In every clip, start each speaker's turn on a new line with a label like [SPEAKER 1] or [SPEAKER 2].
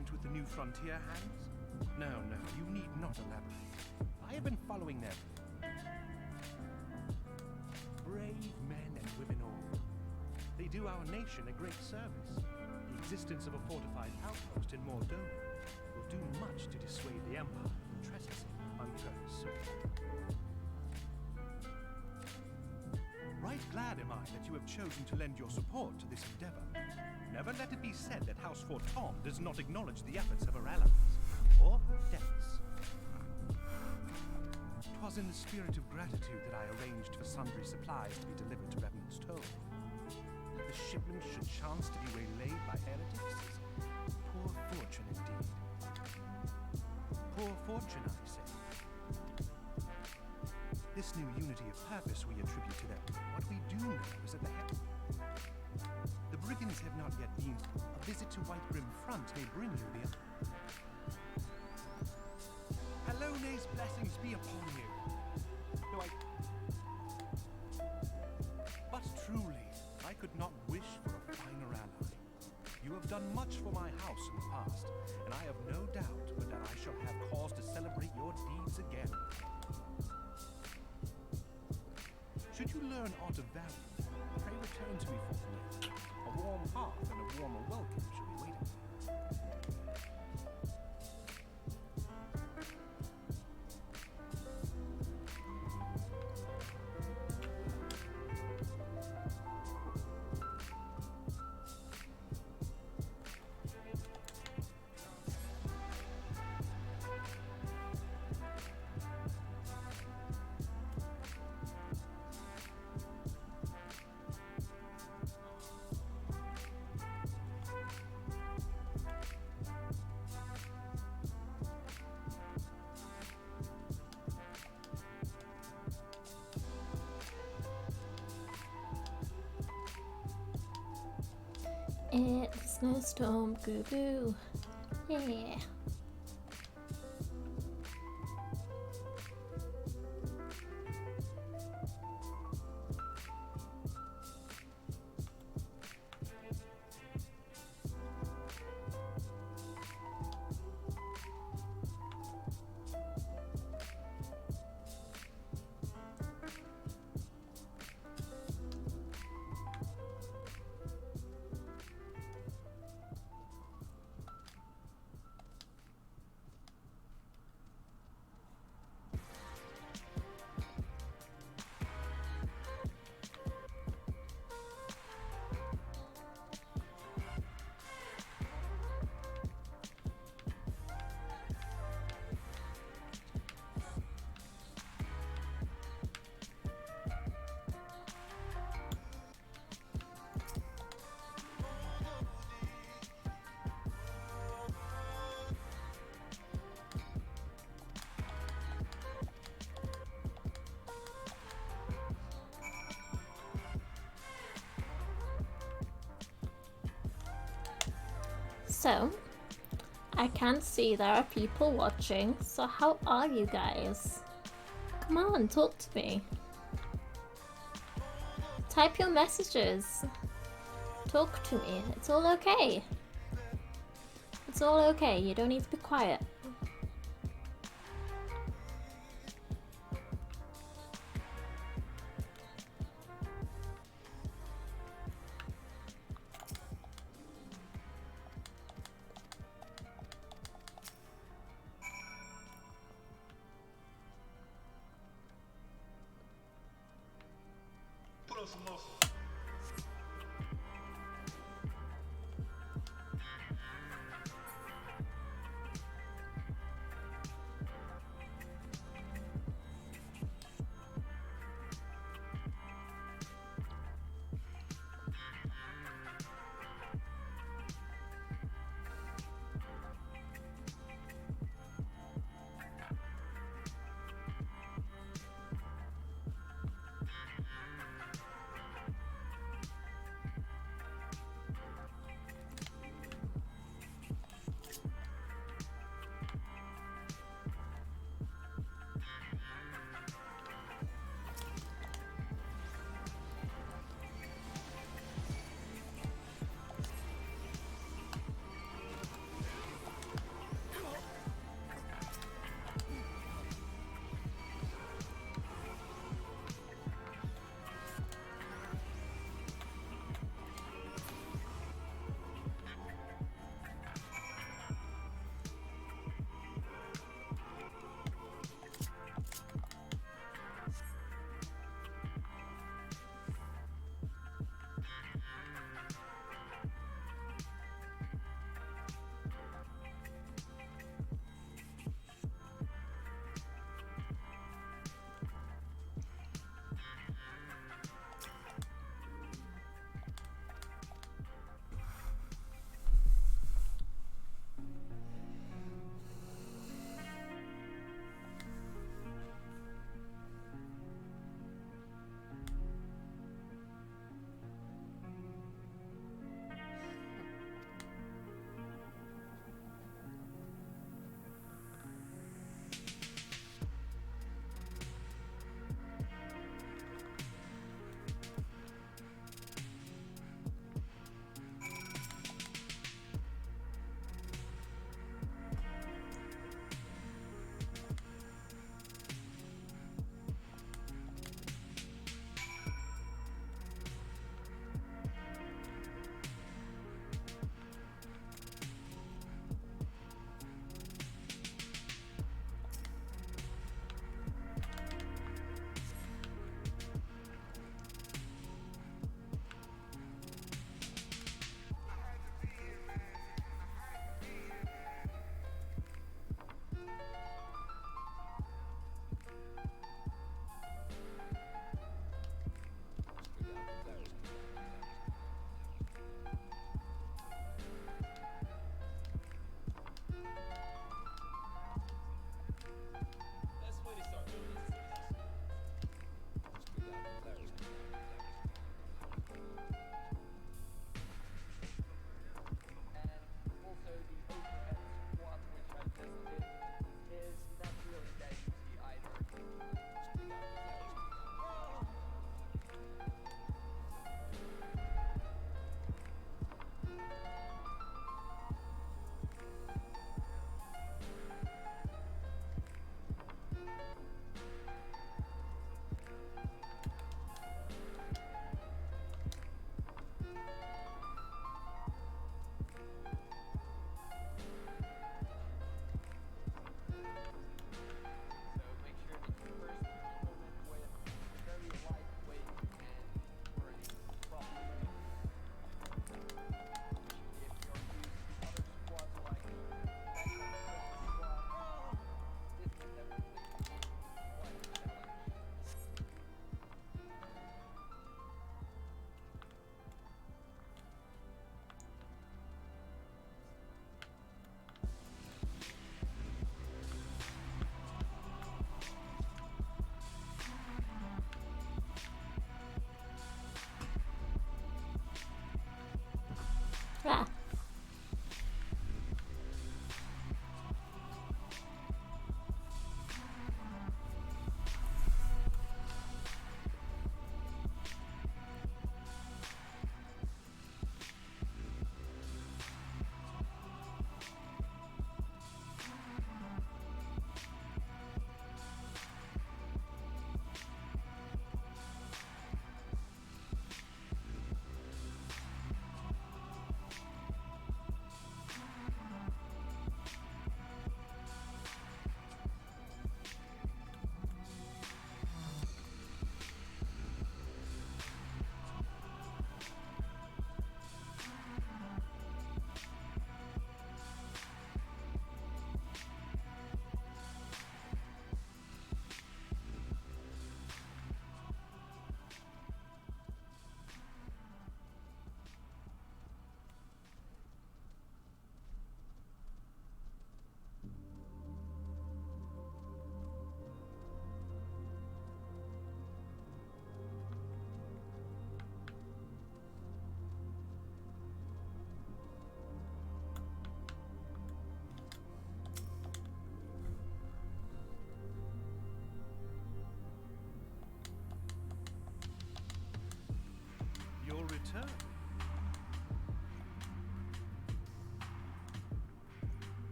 [SPEAKER 1] acquainted with the new frontier hands? No, you need not elaborate. I have been following them. Brave men and women all. They do our nation a great service. The existence of a fortified outpost in Moldova will do much to dissuade the Empire from trespassing on Kurt's soil. Right glad am I that you have chosen to lend your support to this endeavor. Never let it be said that House Fort Tom does not acknowledge the efforts of her allies, or her debts. 'Twas in the spirit of gratitude that I arranged for sundry supplies to be delivered to Revenant's Toll. That the shipment should chance to be waylaid by heretics is poor fortune indeed. Poor fortune, I say. This new unity of purpose we attribute to them. What we do know is that the brigands have not yet been. A visit to White Brim Front may bring you the... Halone's blessings be upon you. But truly, I could not wish for a finer ally. You have done much for my house in the past, and I have no doubt but that I shall have cause to celebrate your deeds again. Should you learn aught of value, pray return to me forthwith. A warm hearth and a warmer welcome shall be waiting.
[SPEAKER 2] It's a snowstorm, goo goo. Yeah. So, I can see there are people watching, so how are you guys? Come on, talk to me. Type your messages. Talk to me. It's all okay. It's all okay, you don't need to be quiet.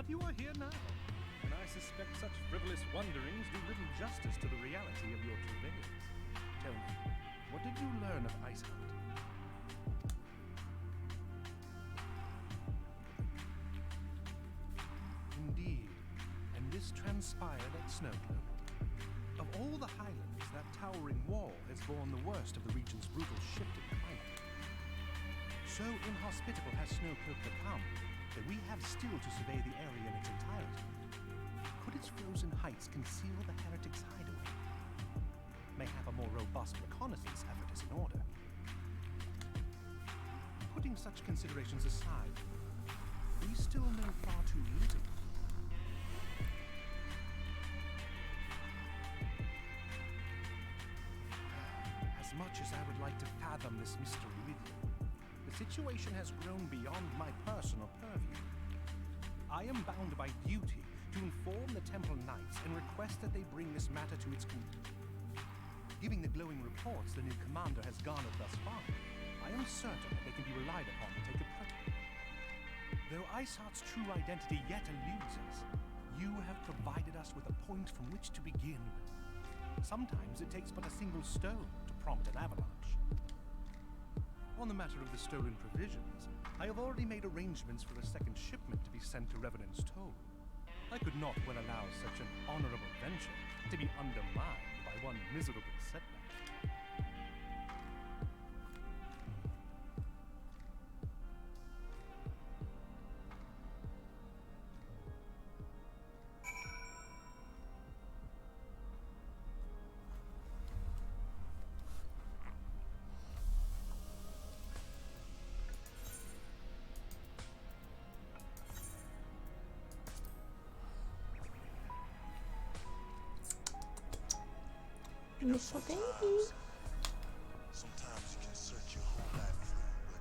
[SPEAKER 1] But you are here now, and I suspect such frivolous wonderings do little justice to the reality of your travails. Tell me, what did you learn of Iceheart? Indeed, and this transpired at Snowcloak. Of all the highlands, that towering wall has borne the worst of the region's brutal shift in climate. So inhospitable has Snowcloak become that we have still to survey the area in its entirety. Could its frozen heights conceal the heretics' hideaway? Mayhap a more robust reconnaissance effort is in order. Putting such considerations aside, we still know far too little. As much as I would like to fathom this mystery with you, the situation has grown beyond my personal purview. I am bound by duty to inform the Temple Knights and request that they bring this matter to its conclusion. Given the glowing reports the new commander has garnered thus far, I am certain that they can be relied upon to take a protect. Though Iceheart's true identity yet eludes us, you have provided us with a point from which to begin. Sometimes it takes but a single stone to prompt an avalanche. On the matter of the stolen provisions, I have already made arrangements for a second shipment to be sent to Revenant's Toll. I could not well allow such an honorable venture to be undermined by one miserable setback.
[SPEAKER 2] Little baby.
[SPEAKER 3] Sometimes you can search your whole life through,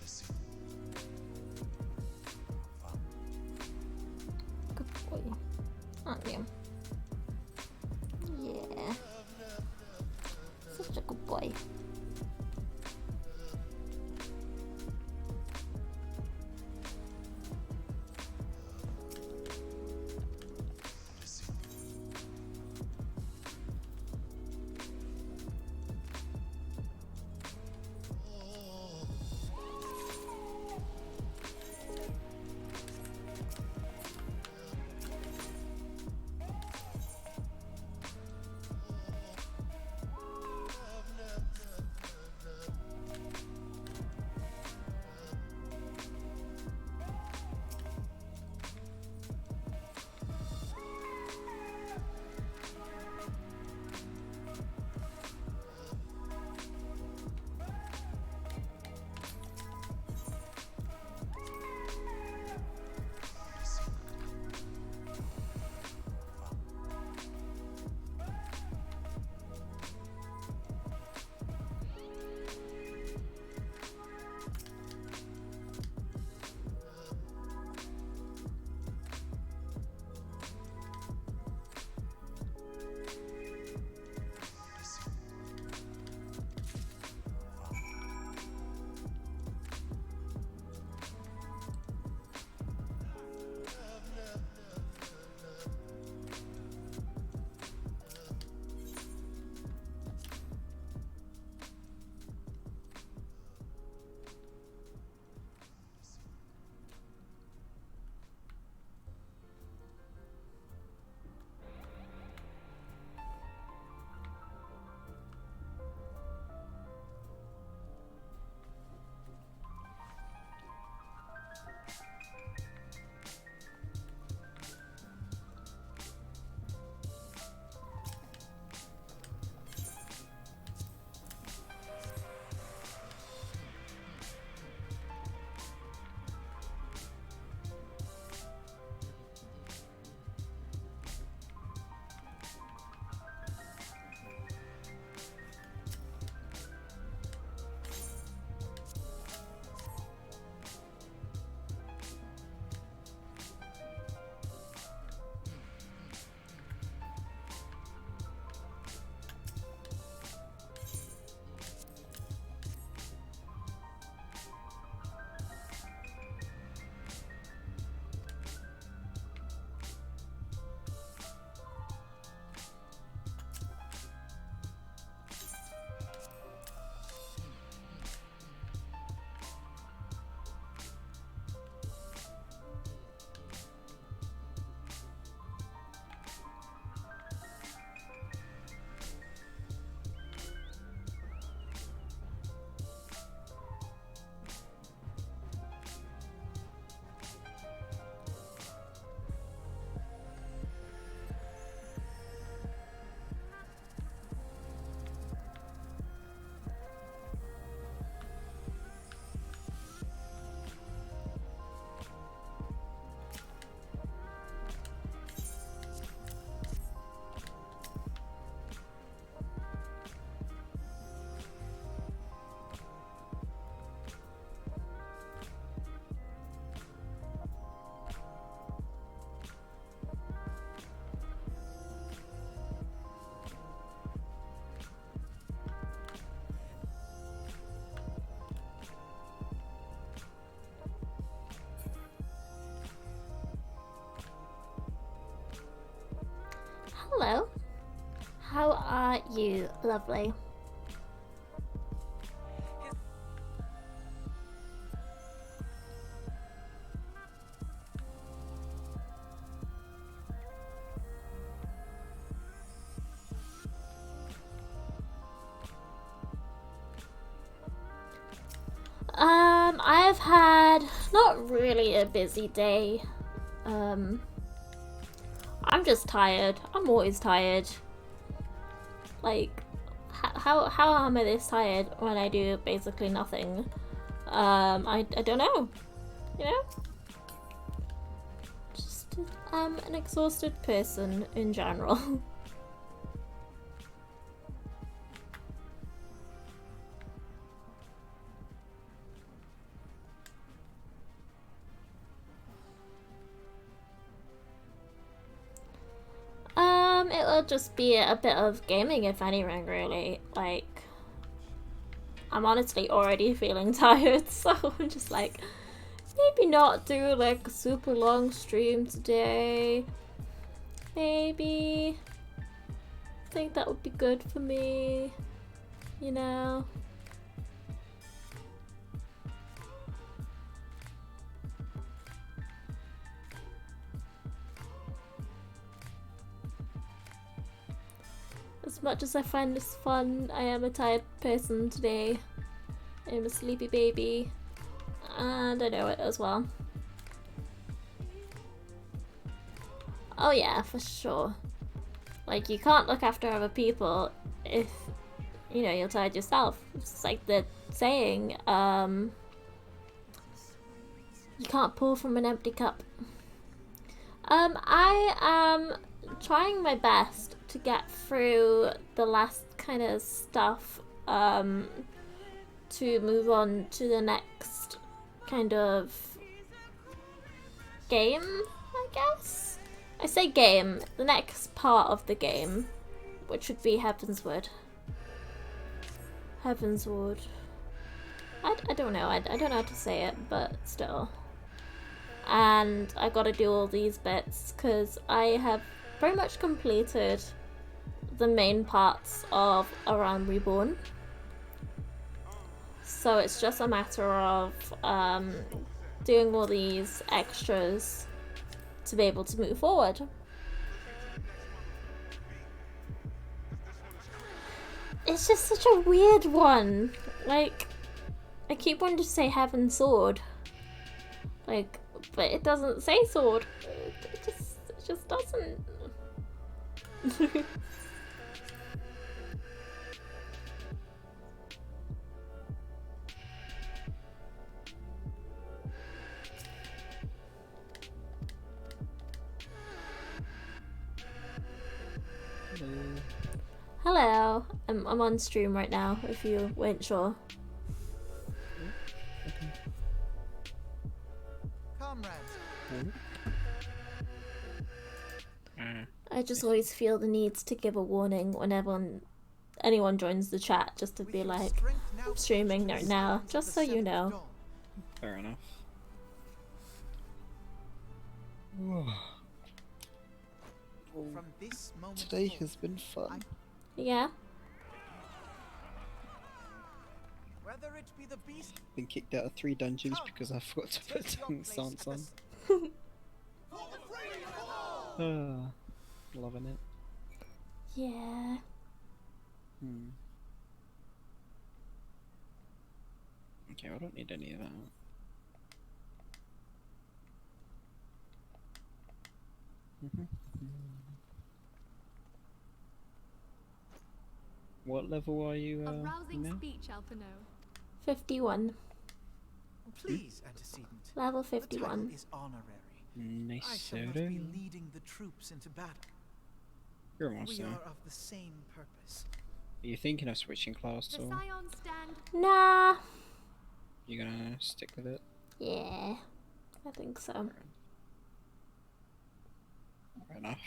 [SPEAKER 3] let's see.
[SPEAKER 2] Good boy, aren't you? Yeah. Hello. How are you, lovely? I've had not really a busy day. I'm just tired. I'm always tired. Like, how am I this tired when I do basically nothing? I don't know. You know? Just an exhausted person in general. It'll just be a bit of gaming, if anything, really. Like, I'm honestly already feeling tired, so I'm just like, maybe not do like a super long stream today. Maybe. I think that would be good for me, you know. As much as I find this fun, I am a tired person today. I'm a sleepy baby, and I know it as well. Oh yeah, for sure. Like, you can't look after other people if, you know, you're tired yourself. It's like the saying, you can't pour from an empty cup. I am trying my best to get through the last kind of stuff, to move on to the next kind of game, I guess? I say game, the next part of the game, which would be Heavensward. Heavensward. I don't know, I don't know how to say it, but still. And I gotta do all these bits, because I have pretty much completed the main parts of A Realm Reborn. So it's just a matter of doing all these extras to be able to move forward. It's just such a weird one. Like, I keep wanting to say Heaven Sword. Like, but it doesn't say sword. It just doesn't. Hello. I'm on stream right now, if you weren't sure.
[SPEAKER 4] Comrades.
[SPEAKER 2] I just always feel the need to give a warning whenever anyone joins the chat, just to be like, I'm streaming right now, just so you know.
[SPEAKER 4] Fair enough.
[SPEAKER 3] From this moment
[SPEAKER 4] Today
[SPEAKER 3] forward,
[SPEAKER 4] has been fun.
[SPEAKER 2] Yeah?
[SPEAKER 3] whether it be the beast,
[SPEAKER 4] Been kicked out of 3 dungeons because I forgot to put
[SPEAKER 3] take your
[SPEAKER 4] tongue
[SPEAKER 3] place
[SPEAKER 4] stance
[SPEAKER 3] at
[SPEAKER 4] on.
[SPEAKER 3] the
[SPEAKER 4] Loving it.
[SPEAKER 2] Yeah.
[SPEAKER 4] Okay, I don't need any of that. What level are you,
[SPEAKER 5] A rousing
[SPEAKER 4] now?
[SPEAKER 5] speech, Alphino.
[SPEAKER 2] 51.
[SPEAKER 3] Please, antecedent.
[SPEAKER 2] Level
[SPEAKER 3] The title
[SPEAKER 2] 51.
[SPEAKER 3] is honorary. I
[SPEAKER 4] Nice
[SPEAKER 3] shall not be leading the troops into battle.
[SPEAKER 4] You're a
[SPEAKER 3] We
[SPEAKER 4] monster.
[SPEAKER 3] are of the same purpose.
[SPEAKER 4] Are you thinking of switching class
[SPEAKER 5] The
[SPEAKER 4] or
[SPEAKER 5] Scion stand.
[SPEAKER 2] Nah.
[SPEAKER 4] you gonna stick with it?
[SPEAKER 2] Yeah. I think so.
[SPEAKER 4] Fair enough.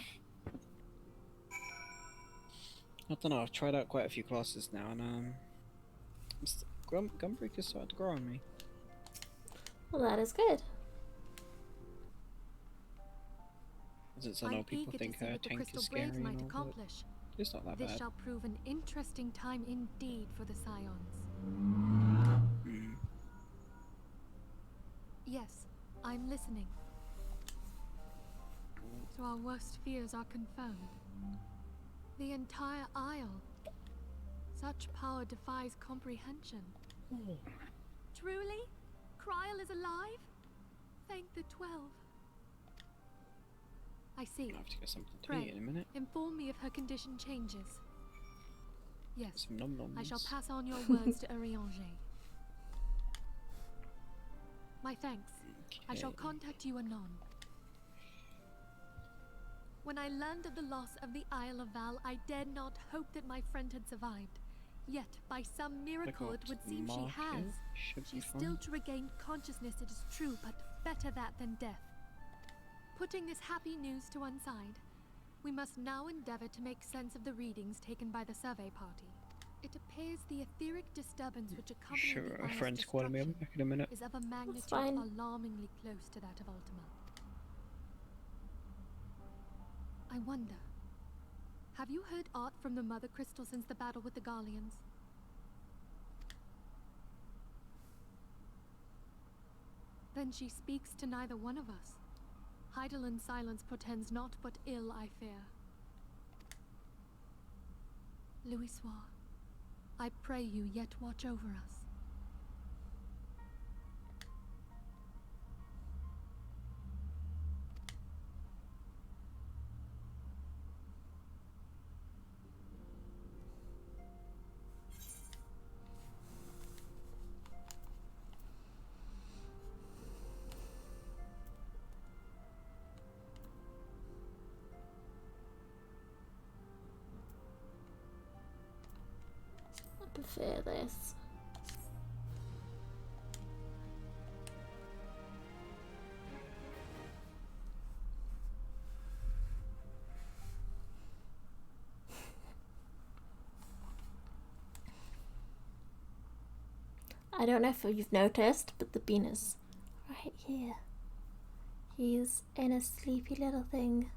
[SPEAKER 4] I don't know, I've tried out quite a few classes now and Gunbreaker's started to grow on me.
[SPEAKER 2] Well, that is good.
[SPEAKER 4] I distance, I know
[SPEAKER 5] I'm
[SPEAKER 4] people
[SPEAKER 5] eager
[SPEAKER 4] think
[SPEAKER 5] to see
[SPEAKER 4] her
[SPEAKER 5] what the
[SPEAKER 4] tank
[SPEAKER 5] crystal
[SPEAKER 4] is scary
[SPEAKER 5] graves
[SPEAKER 4] and
[SPEAKER 5] might
[SPEAKER 4] all, but
[SPEAKER 5] accomplish.
[SPEAKER 4] it's not that
[SPEAKER 5] This
[SPEAKER 4] bad.
[SPEAKER 5] shall prove an interesting time indeed for the Scions.
[SPEAKER 4] Mm.
[SPEAKER 5] Yes, I'm listening. So our worst fears are confirmed. The entire Isle. Such power defies comprehension.
[SPEAKER 4] Oh.
[SPEAKER 5] Truly? Kryl is alive? Thank the 12. I see.
[SPEAKER 4] I'll have to get something to
[SPEAKER 5] Pray,
[SPEAKER 4] eat in a minute.
[SPEAKER 5] inform me if her condition changes. Yes,
[SPEAKER 4] Some nom noms.
[SPEAKER 5] I shall pass on your words to Urianger. My thanks. I shall
[SPEAKER 4] Okay.
[SPEAKER 5] contact you anon. When I learned of the loss of the Isle of Val, I dared not hope that my friend had survived. Yet, by some miracle, it would seem she has. She's still to regain consciousness, it is true, but better that than death. Putting this happy news to one side, we must now endeavor to make sense of the readings taken by the survey party. It appears the etheric disturbance which accompanied
[SPEAKER 4] Sure,
[SPEAKER 5] the
[SPEAKER 4] a
[SPEAKER 5] Isle's
[SPEAKER 4] friend's calling me. I'll be
[SPEAKER 5] destruction
[SPEAKER 4] back in a minute.
[SPEAKER 5] is of a magnitude
[SPEAKER 2] fine.
[SPEAKER 5] alarmingly close to that of Ultima. I wonder, have you heard aught from the Mother Crystal since the battle with the Garleans? Then she speaks to neither one of us. Heidelin silence portends naught but ill, I fear. Louisoix, I pray you yet watch over us.
[SPEAKER 2] I prefer this. I don't know if you've noticed, but the bean is right here. He's in a sleepy little thing.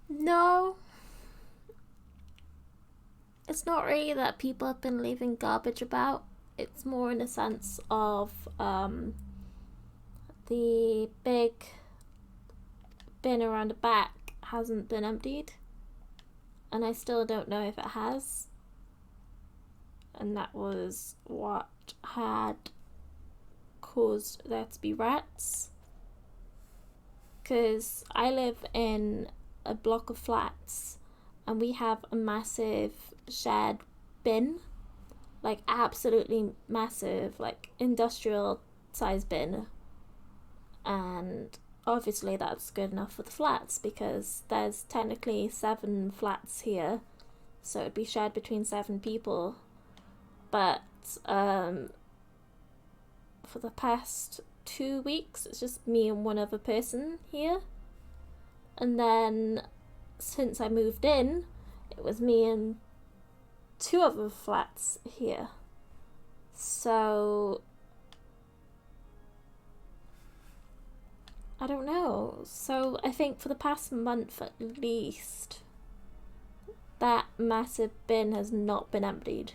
[SPEAKER 2] No. It's not really that people have been leaving garbage about. It's more in a sense of the big bin around the back hasn't been emptied. And I still don't know if it has. And that was what had caused there to be rats. Because I live in a block of flats and we have a massive shared bin, like absolutely massive, like industrial size bin, and obviously that's good enough for the flats because there's technically 7 flats here, so it'd be shared between 7 people. But for the past 2 weeks it's just me and one other person here, and then since I moved in it was me and 2 other flats here. So I don't know. So I think for the past month at least that massive bin has not been emptied.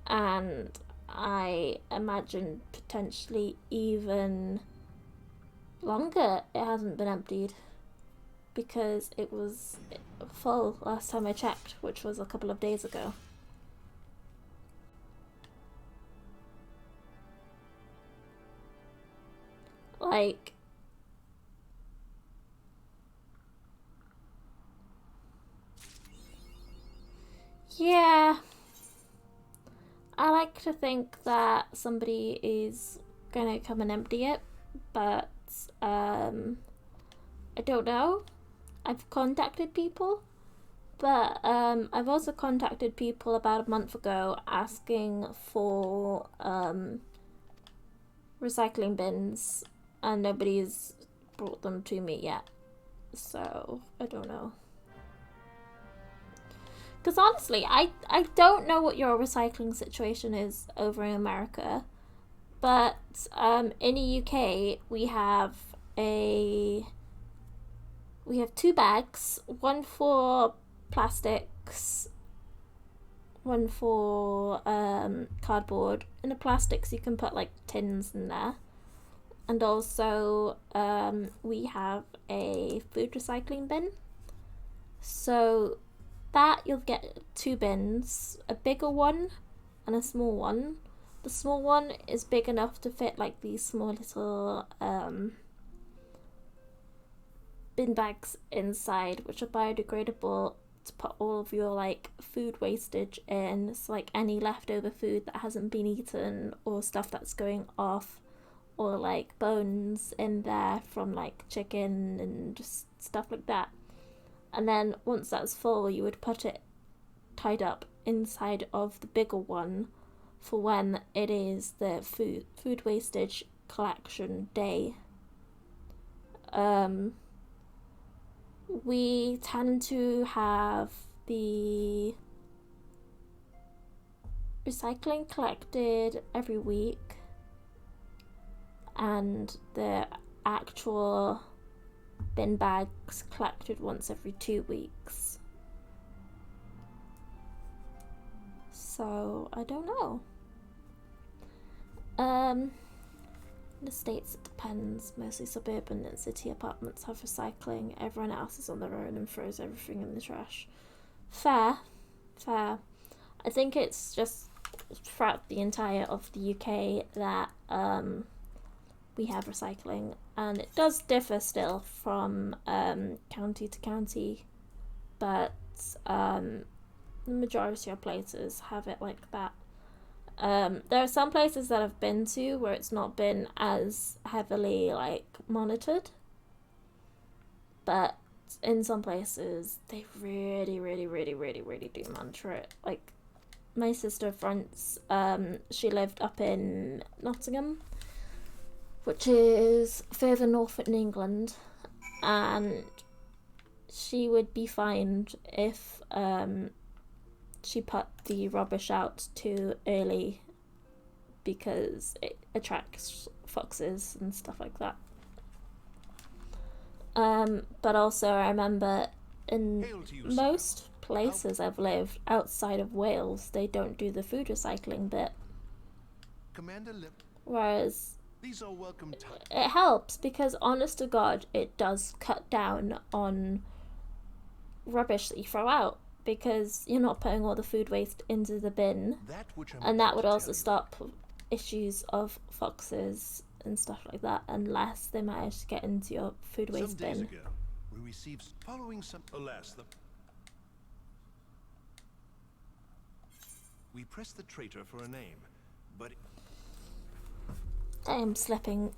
[SPEAKER 2] And I imagine potentially even longer it hasn't been emptied, because it was full last time I checked, which was a couple of days ago. Like, yeah, I like to think that somebody is gonna come and empty it, but I don't know. I've contacted people, but I've also contacted people about a month ago asking for recycling bins, and nobody's brought them to me yet. So I don't know. Because honestly, I don't know what your recycling situation is over in America, But in the UK, we have two bags, one for plastics, one for cardboard. In the plastics, you can put like tins in there. And also, we have a food recycling bin. So that you'll get two bins, a bigger one and a small one. The small one is big enough to fit like these small little bin bags inside, which are biodegradable, to put all of your like food wastage in. So like any leftover food that hasn't been eaten, or stuff that's going off, or like bones in there from like chicken and just stuff like that. And then once that's full, you would put it tied up inside of the bigger one for when it is the food wastage collection day. We tend to have the recycling collected every week, and the actual bin bags collected once every 2 weeks. So I don't know. In the States it depends. Mostly suburban and city apartments have recycling. Everyone else is on their own and throws everything in the trash. Fair. I think it's just throughout the entire of the UK that we have recycling, and it does differ still from county to county, but the majority of places have it like that. There are some places that I've been to where it's not been as heavily like monitored, but in some places they really do monitor it. Like my sister Frantz, she lived up in Nottingham, which is further north in England, and she would be fined if she put the rubbish out too early, because it attracts foxes and stuff like that. But also I remember in most places I've lived outside of Wales, they don't do the food recycling bit.
[SPEAKER 6] Commander Lip,
[SPEAKER 2] Whereas
[SPEAKER 6] these are welcome times.
[SPEAKER 2] it helps, because honest to God, it does cut down on rubbish that you throw out, because you're not putting all the food waste into the bin, and that would also stop issues of foxes and stuff like that, unless they manage to get into your food waste bin.
[SPEAKER 6] Some days ago, we received following some. Alas, we pressed the traitor for a name, but
[SPEAKER 2] I am slipping.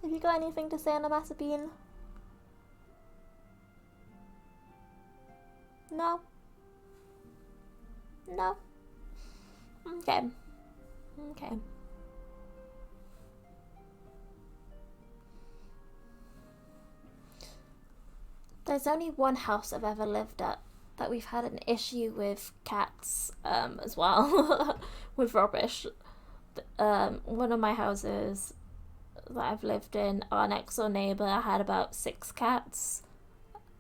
[SPEAKER 2] Have you got anything to say on the matter bean? No? No? Okay. There's only one house I've ever lived at that we've had an issue with cats as well, with rubbish. One of my houses that I've lived in, our next door neighbour had about 6 cats,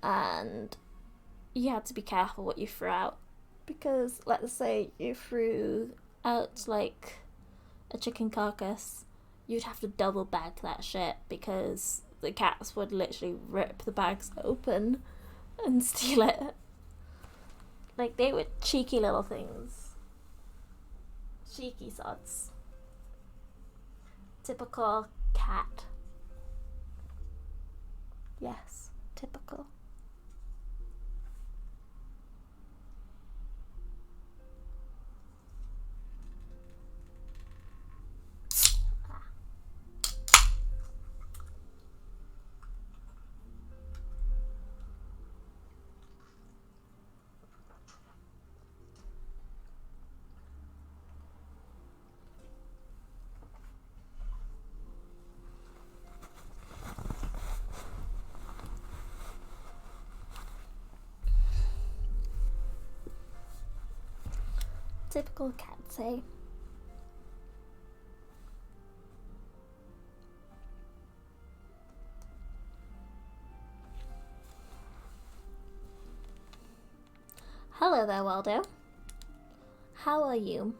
[SPEAKER 2] and you had to be careful what you threw out, because let's say you threw out like a chicken carcass, you'd have to double bag that shit, because the cats would literally rip the bags open and steal it. Like, they were cheeky little things. Cheeky sods. Typical cat. Yes, typical. Typical cats, eh? Hello there, Waldo. How are you?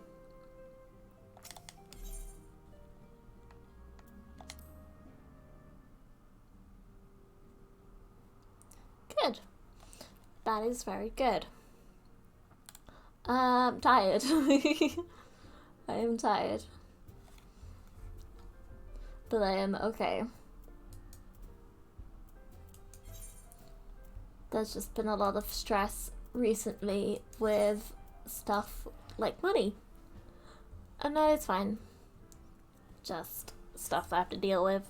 [SPEAKER 2] Good. That is very good. I'm tired. I am tired. But I am okay. There's just been a lot of stress recently with stuff like money. And no, it's fine. Just stuff I have to deal with.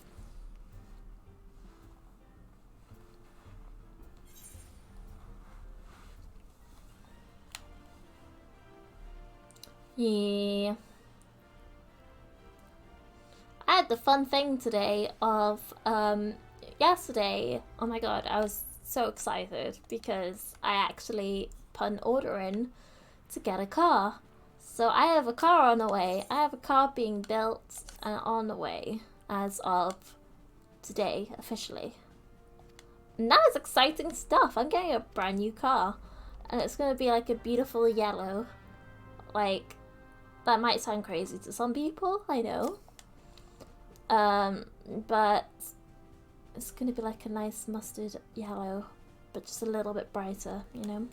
[SPEAKER 2] Yeah. I had the fun thing today of, yesterday, oh my god, I was so excited because I actually put an order in to get a car. So I have a car on the way. I have a car being built and on the way as of today, officially. And that is exciting stuff. I'm getting a brand new car. And it's going to be like a beautiful yellow. Like, that might sound crazy to some people, I know. But it's going to be like a nice mustard yellow, but just a little bit brighter, you know?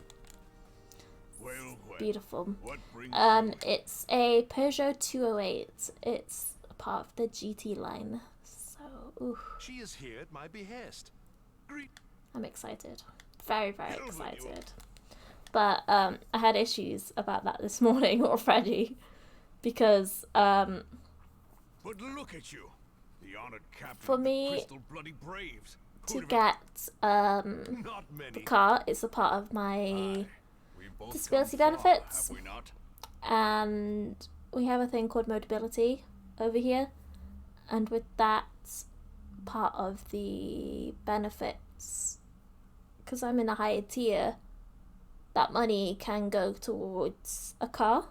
[SPEAKER 6] Well,
[SPEAKER 2] Beautiful.
[SPEAKER 6] what brings
[SPEAKER 2] It's a Peugeot 208. It's a part of the GT line. So, ooh,
[SPEAKER 6] She is here at my behest. Greet.
[SPEAKER 2] I'm excited. Very, very excited. But I had issues about that this morning already because
[SPEAKER 6] But look at you, the honored captain
[SPEAKER 2] for
[SPEAKER 6] of the
[SPEAKER 2] me
[SPEAKER 6] Crystal Bloody Braves.
[SPEAKER 2] to
[SPEAKER 6] Who'd have-
[SPEAKER 2] get
[SPEAKER 6] not
[SPEAKER 2] the
[SPEAKER 6] many.
[SPEAKER 2] car, it's a part of my
[SPEAKER 6] We both
[SPEAKER 2] disability
[SPEAKER 6] come far,
[SPEAKER 2] benefits.
[SPEAKER 6] have we not?
[SPEAKER 2] And we have a thing called Motability over here, and with that part of the benefits, because I'm in a higher tier, that money can go towards a car.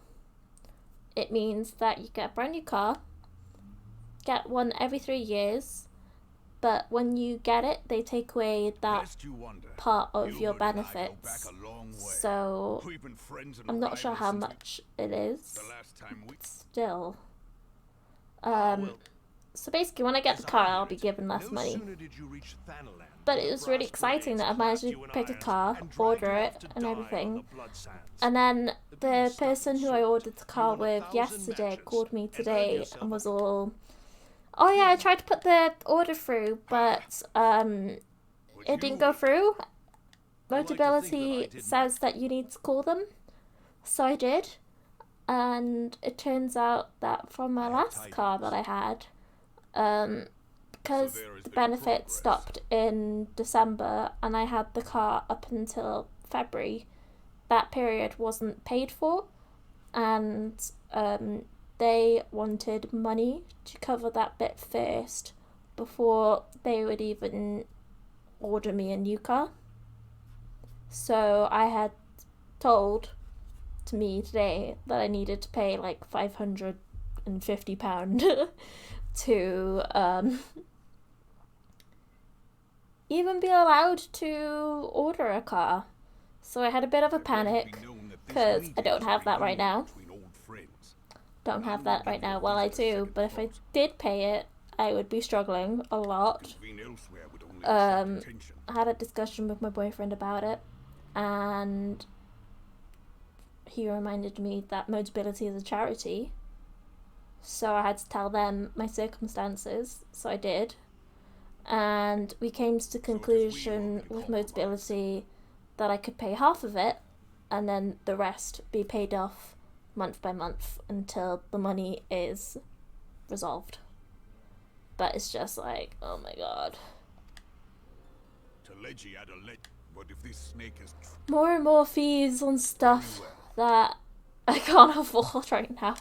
[SPEAKER 2] It means that you get a brand new car, get one every 3 years, but when you get it, they take away that
[SPEAKER 6] Lest you wonder,
[SPEAKER 2] part of your
[SPEAKER 6] Gilbert and I go
[SPEAKER 2] benefits.
[SPEAKER 6] back a long way.
[SPEAKER 2] So
[SPEAKER 6] We've been friends and
[SPEAKER 2] I'm not sure
[SPEAKER 6] rivals
[SPEAKER 2] how
[SPEAKER 6] since we-
[SPEAKER 2] much it is.
[SPEAKER 6] The last time we
[SPEAKER 2] Still.
[SPEAKER 6] well,
[SPEAKER 2] So basically when I get the
[SPEAKER 6] as I
[SPEAKER 2] car,
[SPEAKER 6] hear
[SPEAKER 2] I'll be
[SPEAKER 6] it,
[SPEAKER 2] given less
[SPEAKER 6] no
[SPEAKER 2] money.
[SPEAKER 6] sooner did you reach Thanalan
[SPEAKER 2] But
[SPEAKER 6] than
[SPEAKER 2] it
[SPEAKER 6] the
[SPEAKER 2] was really
[SPEAKER 6] brass
[SPEAKER 2] exciting that I
[SPEAKER 6] blades
[SPEAKER 2] managed to
[SPEAKER 6] clapped you in
[SPEAKER 2] pick a
[SPEAKER 6] irons
[SPEAKER 2] car,
[SPEAKER 6] and dragged
[SPEAKER 2] order
[SPEAKER 6] you
[SPEAKER 2] it,
[SPEAKER 6] off to
[SPEAKER 2] and
[SPEAKER 6] die on
[SPEAKER 2] everything.
[SPEAKER 6] the blood sands.
[SPEAKER 2] And then
[SPEAKER 6] The
[SPEAKER 2] the
[SPEAKER 6] being stuck
[SPEAKER 2] person
[SPEAKER 6] and
[SPEAKER 2] who I
[SPEAKER 6] served,
[SPEAKER 2] ordered the car
[SPEAKER 6] you won
[SPEAKER 2] with
[SPEAKER 6] 1,000
[SPEAKER 2] yesterday
[SPEAKER 6] matches
[SPEAKER 2] called me
[SPEAKER 6] and earned
[SPEAKER 2] today
[SPEAKER 6] yourself
[SPEAKER 2] and
[SPEAKER 6] a
[SPEAKER 2] was all, oh yeah, I tried to put the order through, but
[SPEAKER 6] But
[SPEAKER 2] it didn't
[SPEAKER 6] you-
[SPEAKER 2] go through.
[SPEAKER 6] I'd like to think that I
[SPEAKER 2] Motability
[SPEAKER 6] did
[SPEAKER 2] says that you need to call them. So I did. And it turns out that from my
[SPEAKER 6] I have
[SPEAKER 2] last car that I had, because
[SPEAKER 6] So there has
[SPEAKER 2] the
[SPEAKER 6] been
[SPEAKER 2] benefit
[SPEAKER 6] progress.
[SPEAKER 2] stopped in December and I had the car up until February, that period wasn't paid for, and they wanted money to cover that bit first before they would even order me a new car. So I had told to me today that I needed to pay like £550 to even be allowed to order a car. So I had a bit of a panic because I don't have that right now. Don't have that right now. Well, I do, but if I did pay it, I would be struggling a lot. I had a discussion with my boyfriend about it, and he reminded me that Motability is a charity, so I had to tell them my circumstances, so I did, and we came to the conclusion with Motability that I could pay half of it, and then the rest be paid off month by month until the money is resolved. But it's just like, oh my god.
[SPEAKER 6] But if this snake is
[SPEAKER 2] More and more fees on stuff that I can't afford right now.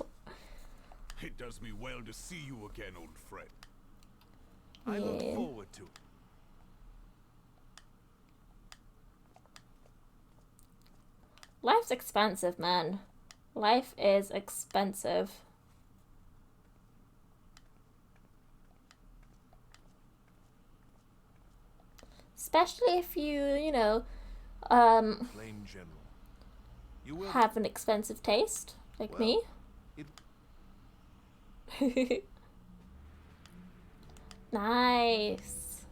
[SPEAKER 6] it does me well to see you again, old friend.
[SPEAKER 1] I look
[SPEAKER 2] Yeah.
[SPEAKER 1] forward to it.
[SPEAKER 2] Life's expensive, man. Life is expensive. Especially if you know,
[SPEAKER 6] Plain general. You will
[SPEAKER 2] have an expensive taste, like me.
[SPEAKER 6] it
[SPEAKER 2] Nice.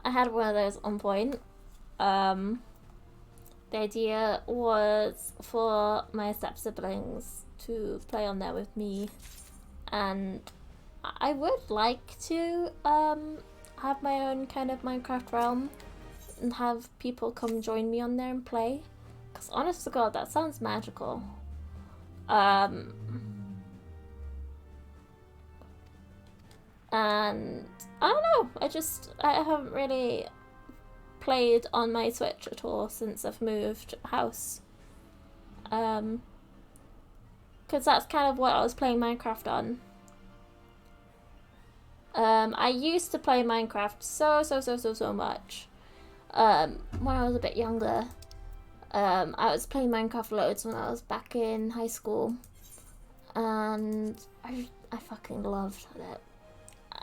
[SPEAKER 2] I had one of those on point. The idea was for my step siblings to play on there with me, and I would like to have my own kind of Minecraft realm and have people come join me on there and play. Because honest to God, that sounds magical. And I don't know, I haven't really played on my Switch at all since I've moved house. Because that's kind of what I was playing Minecraft on. I used to play Minecraft so much. When I was a bit younger. I was playing Minecraft loads when I was back in high school. And I fucking loved it.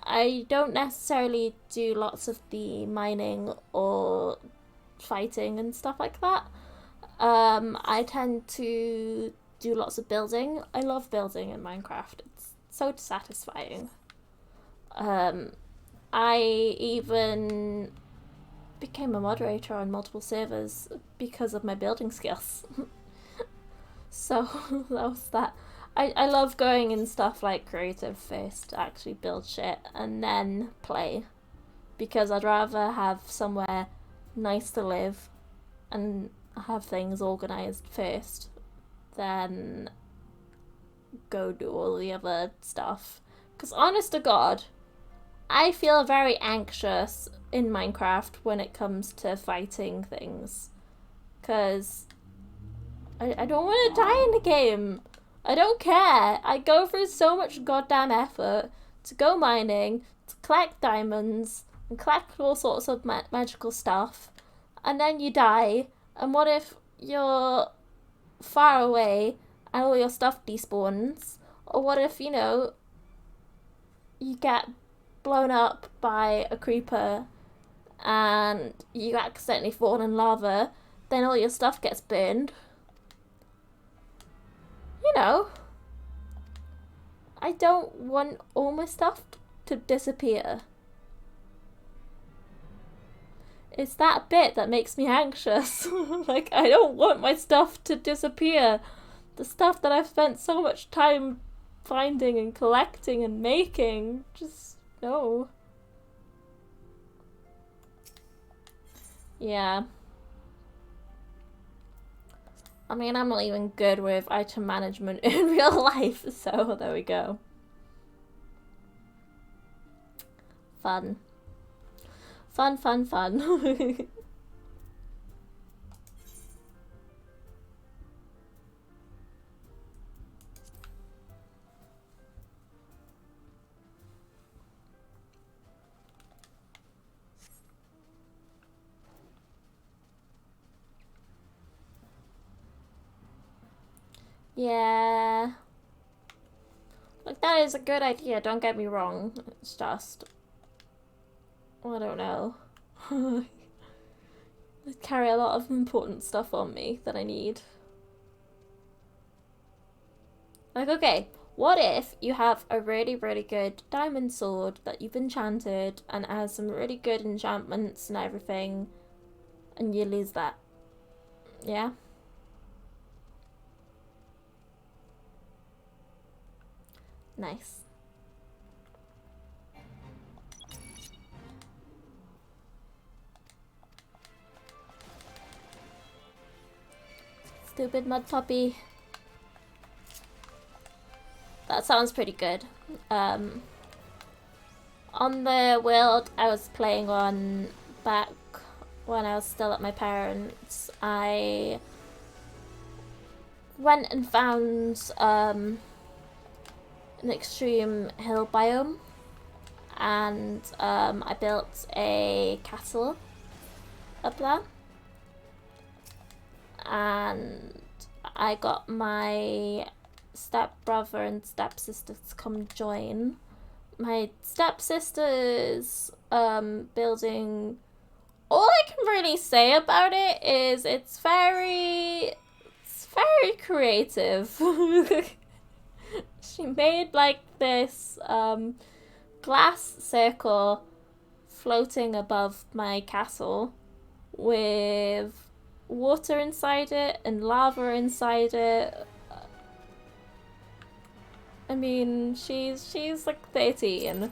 [SPEAKER 2] I don't necessarily do lots of the mining or fighting and stuff like that. I tend to do lots of building. I love building in Minecraft. It's so satisfying. I even became a moderator on multiple servers because of my building skills. So that was that. I love going in stuff like creative first to actually build shit and then play, because I'd rather have somewhere nice to live and have things organized first than go do all the other stuff. Because honest to God, I feel very anxious in Minecraft when it comes to fighting things, because I don't want to die in the game. I don't care. I go through so much goddamn effort to go mining, to collect diamonds, and collect all sorts of magical stuff, and then you die, and what if you're far away and all your stuff despawns? Or what if, you know, you get blown up by a creeper and you accidentally fall in lava, then all your stuff gets burned? You know, I don't want all my stuff to disappear. It's that bit that makes me anxious. Like, I don't want my stuff to disappear. The stuff that I've spent so much time finding and collecting and making, just no. Yeah. I mean, I'm not even good with item management in real life, so there we go. Fun. Fun, fun, fun. Yeah. Like, that is a good idea, don't get me wrong. It's just, I don't know. I carry a lot of important stuff on me that I need. Like, okay, what if you have a really, really good diamond sword that you've enchanted and has some really good enchantments and everything, and you lose that? Yeah? Nice. Stupid mud puppy. That sounds pretty good. On the world I was playing on back when I was still at my parents', I went and found an extreme hill biome, and I built a castle up there, and I got my stepbrother and stepsister to come join. My stepsister's building. All I can really say about it is it's very creative. She made like this glass circle floating above my castle with water inside it and lava inside it. I mean, she's like 13.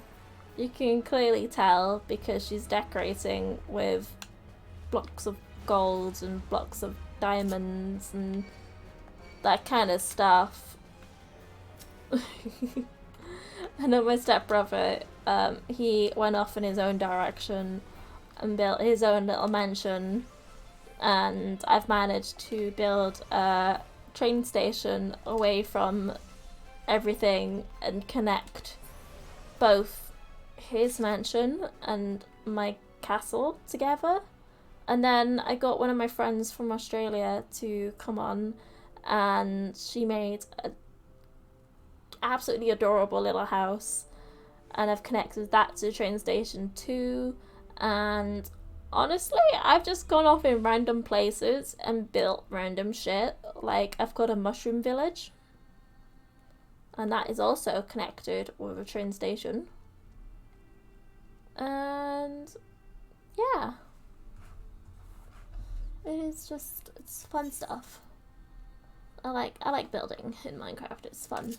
[SPEAKER 2] You can clearly tell because she's decorating with blocks of gold and blocks of diamonds and that kind of stuff. And then my stepbrother, he went off in his own direction and built his own little mansion, and I've managed to build a train station away from everything and connect both his mansion and my castle together. And then I got one of my friends from Australia to come on, and she made a absolutely adorable little house, and I've connected that to the train station too. And honestly, I've just gone off in random places and built random shit. Like, I've got a mushroom village, and that is also connected with a train station. And yeah, it's fun stuff. I like building in Minecraft. It's fun.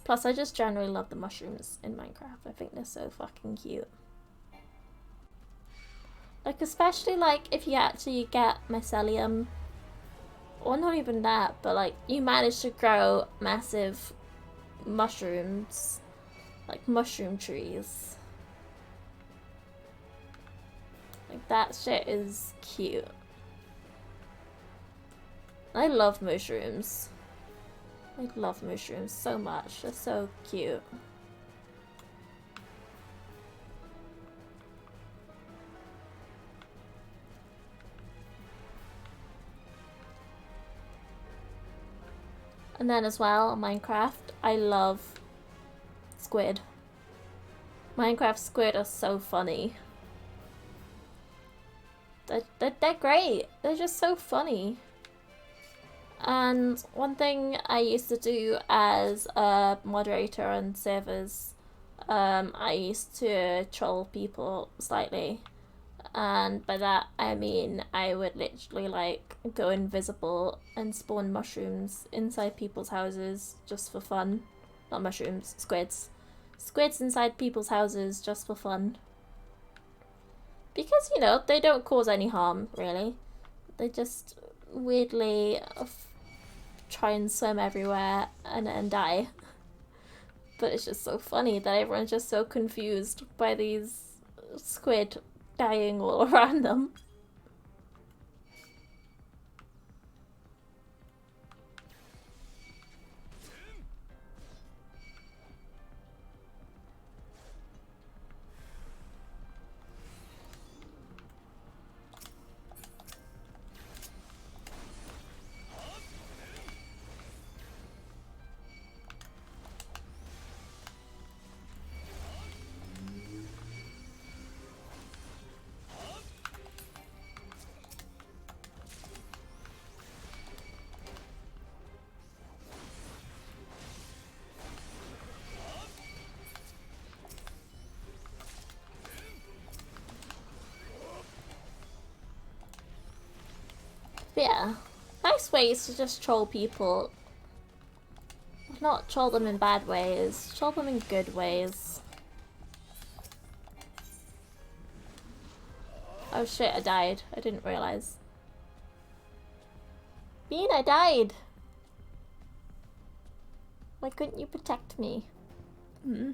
[SPEAKER 2] Plus, I just generally love the mushrooms in Minecraft. I think they're so fucking cute. Like, especially, like, if you actually get mycelium. Or not even that, but, like, you manage to grow massive mushrooms. Like, mushroom trees. Like, that shit is cute. I love mushrooms. I love mushrooms so much. They're so cute. And then as well, Minecraft, I love squid. Minecraft squid are so funny. They're great. They're just so funny. And one thing I used to do as a moderator on servers, I used to troll people slightly. And by that, I mean I would literally, like, go invisible and spawn mushrooms inside people's houses just for fun. Not mushrooms, squids. Squids inside people's houses just for fun. Because, you know, they don't cause any harm, really. They just weirdly try and swim everywhere and die. But it's just so funny that everyone's just so confused by these squid dying all around them. But yeah, nice ways to just troll people. Not troll them in bad ways, troll them in good ways. Oh shit, I died. I didn't realize. Bean, I died! Why couldn't you protect me? Hmm?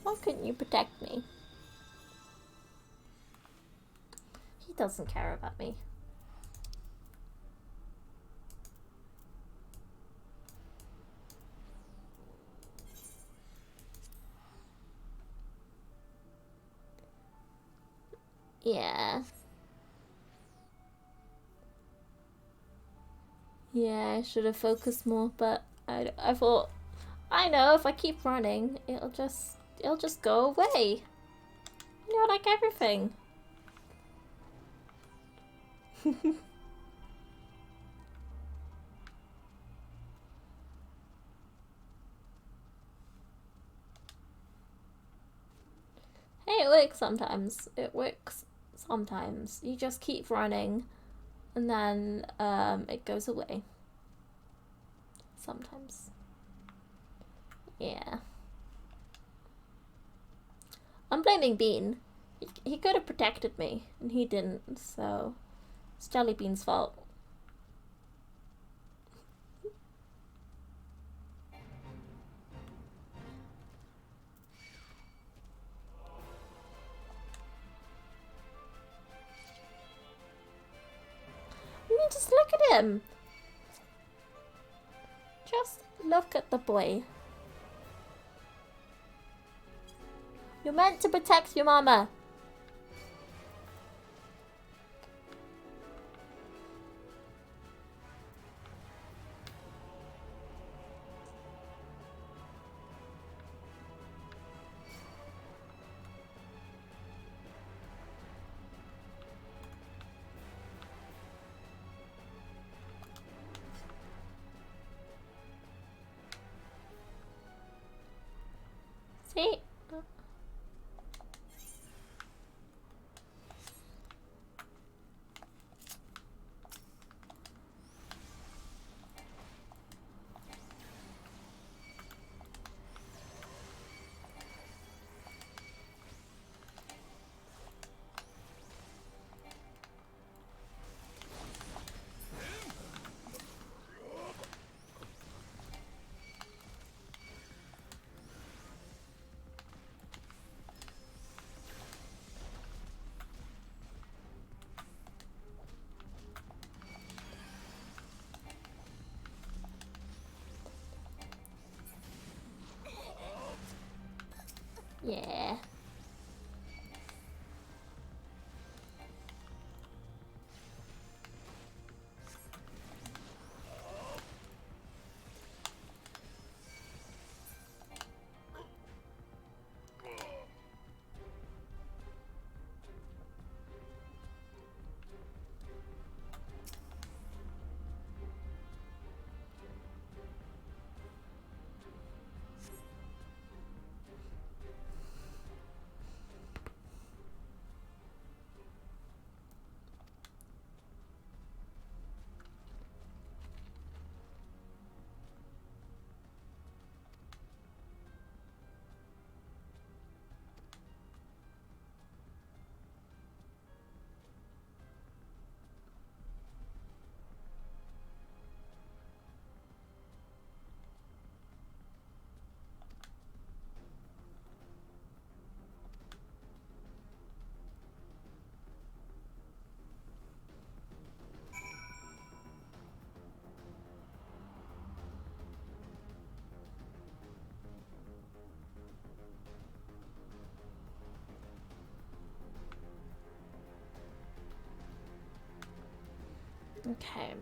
[SPEAKER 2] Why couldn't you protect me? He doesn't care about me. Yeah. Yeah, I should have focused more, but I thought, I know if I keep running, it'll just go away. You know, like everything. Hey, it works sometimes. It works sometimes. You just keep running and then it goes away. Sometimes. Yeah. I'm blaming Bean. He could have protected me, and he didn't, so it's Jelly Bean's fault. I mean, just look at him. Just look at the boy. You're meant to protect your mama. See? Yeah. Okay.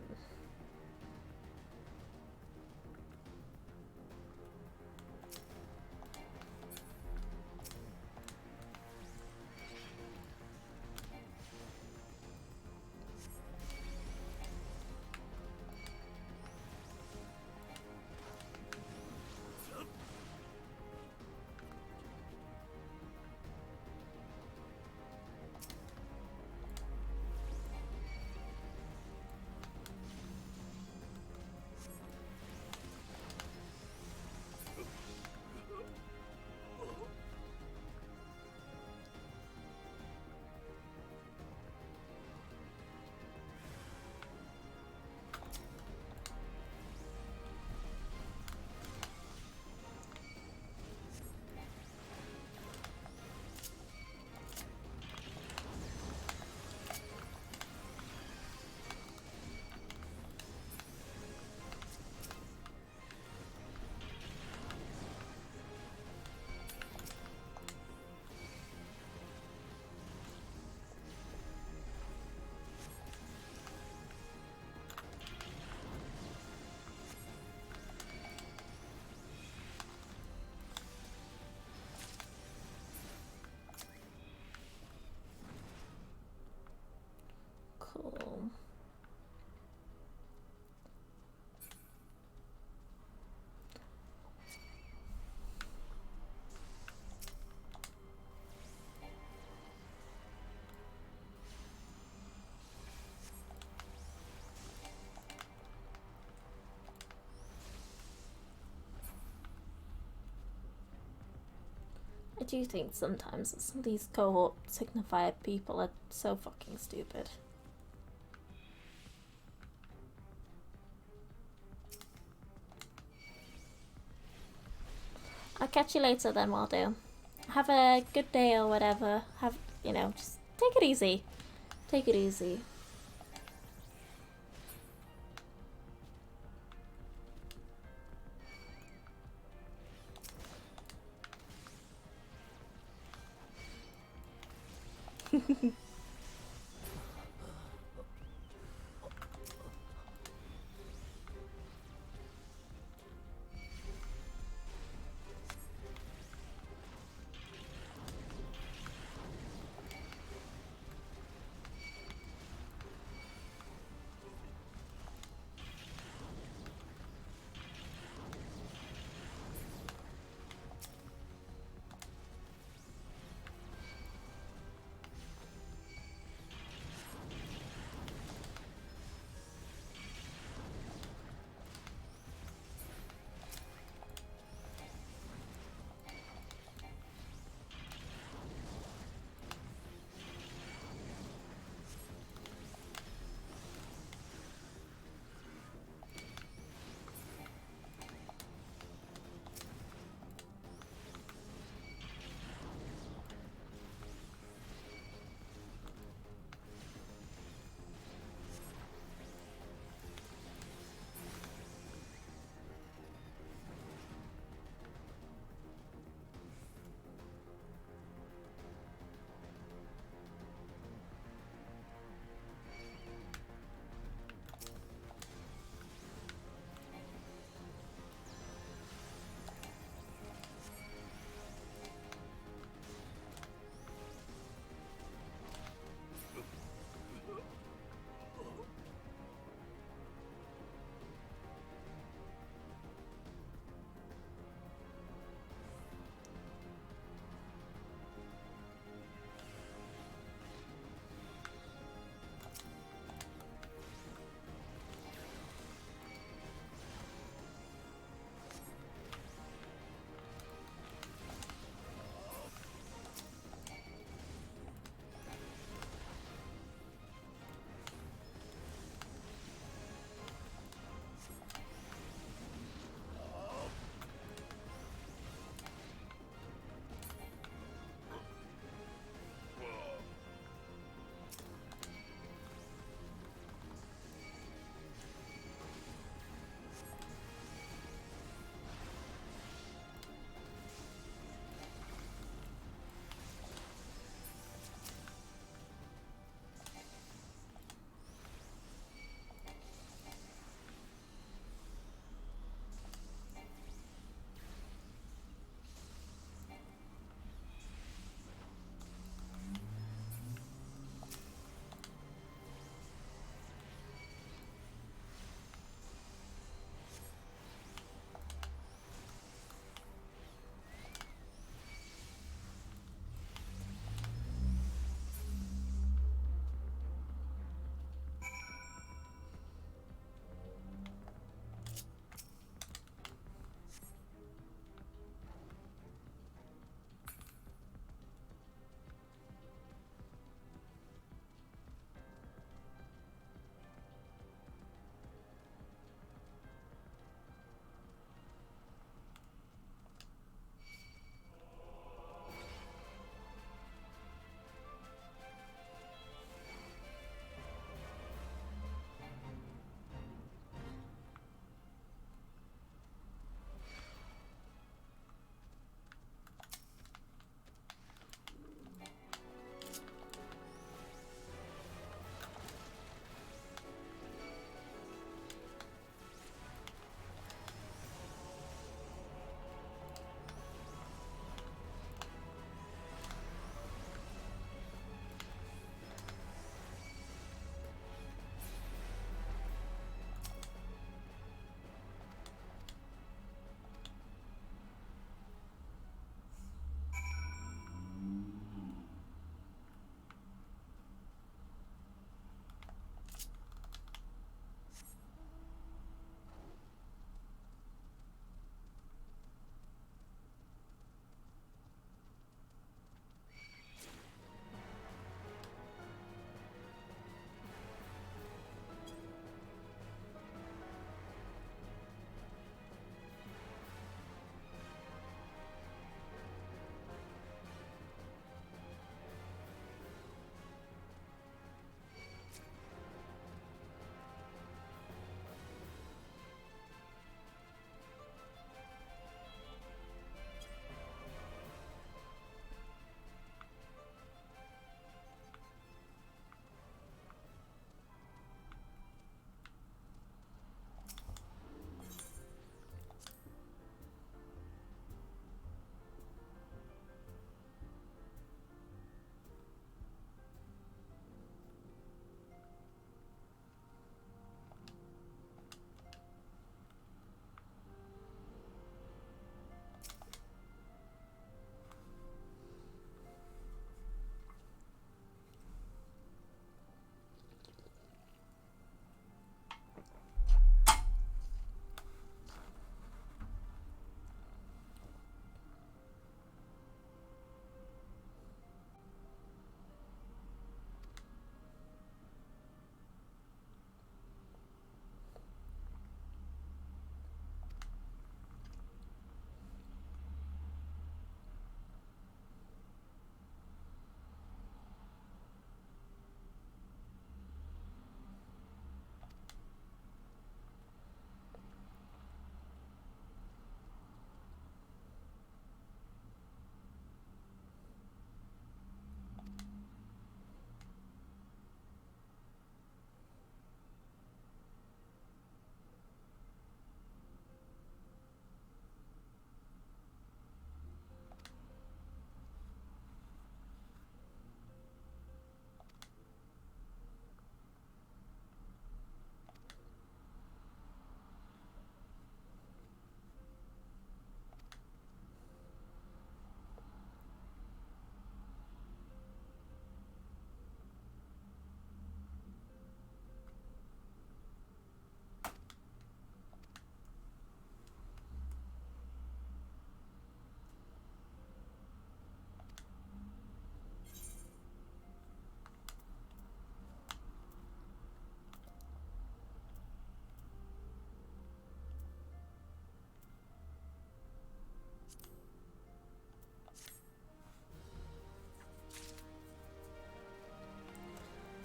[SPEAKER 2] do think sometimes that some of these cohort signifier people are so fucking stupid. I'll catch you later then, Waldo. Have a good day or whatever. Have, you know, just take it easy. Take it easy.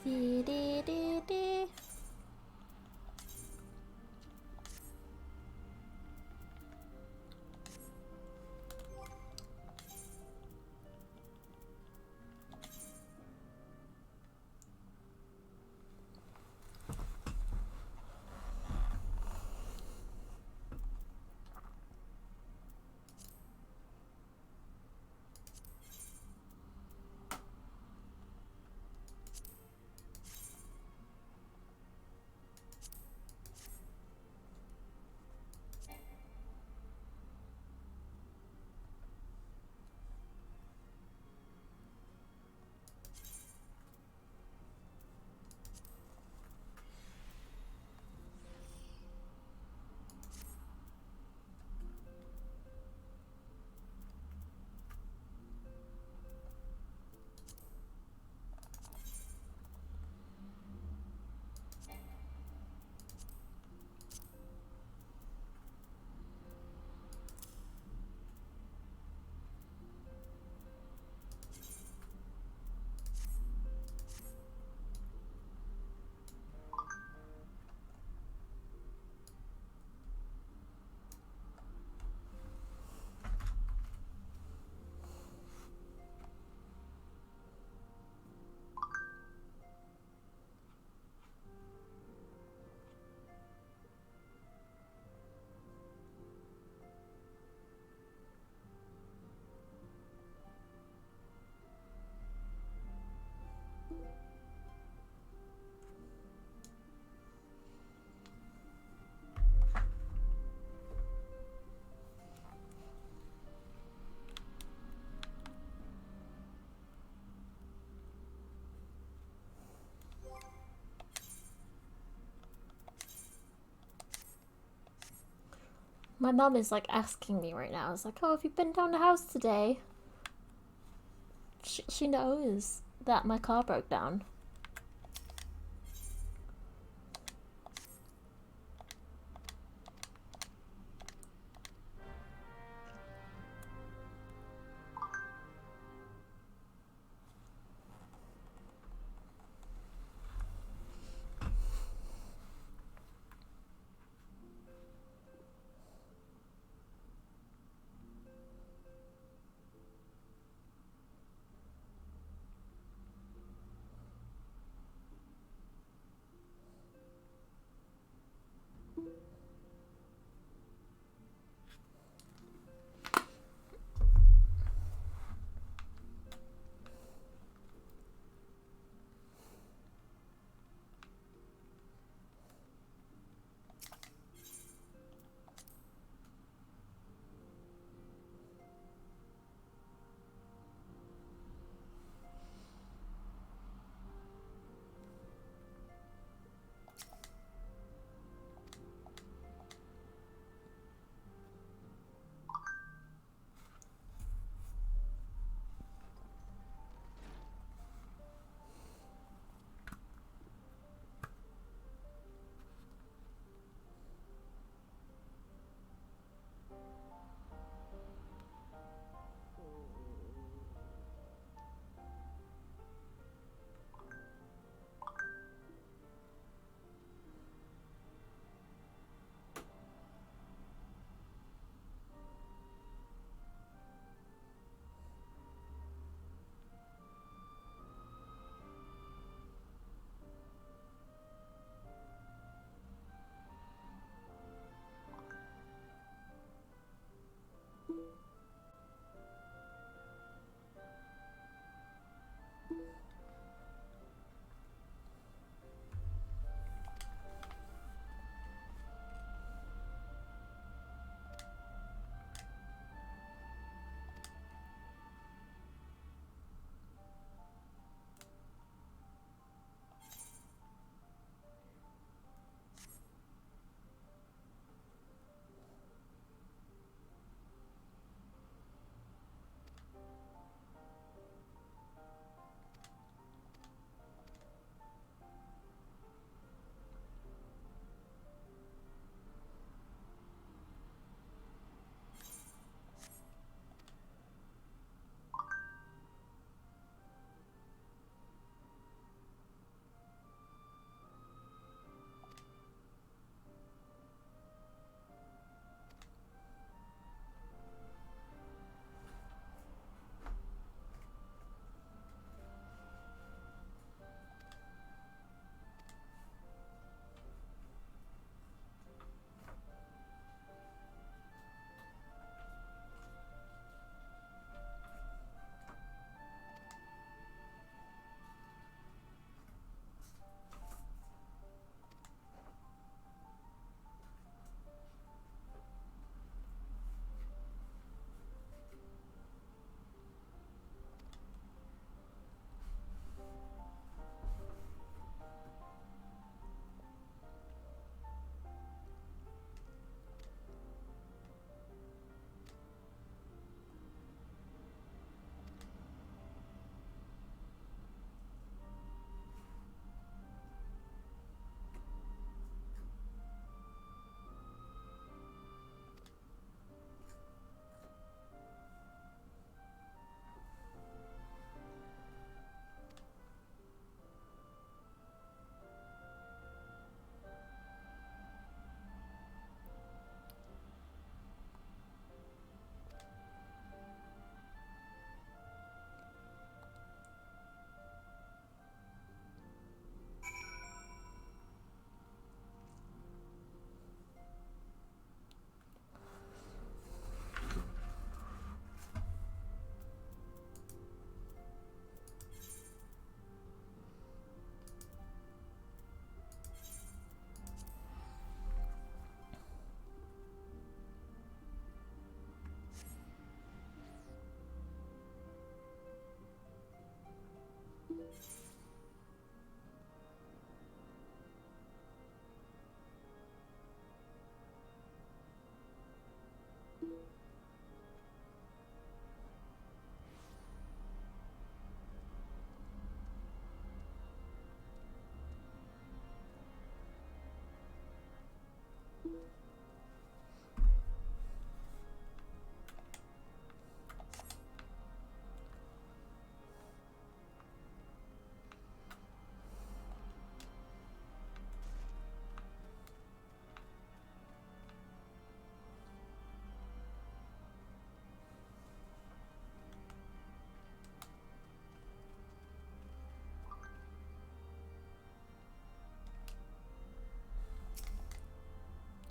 [SPEAKER 2] Dee dee dee dee. My mom is like asking me right now. It's like, oh, have you been down the house today? She knows that my car broke down.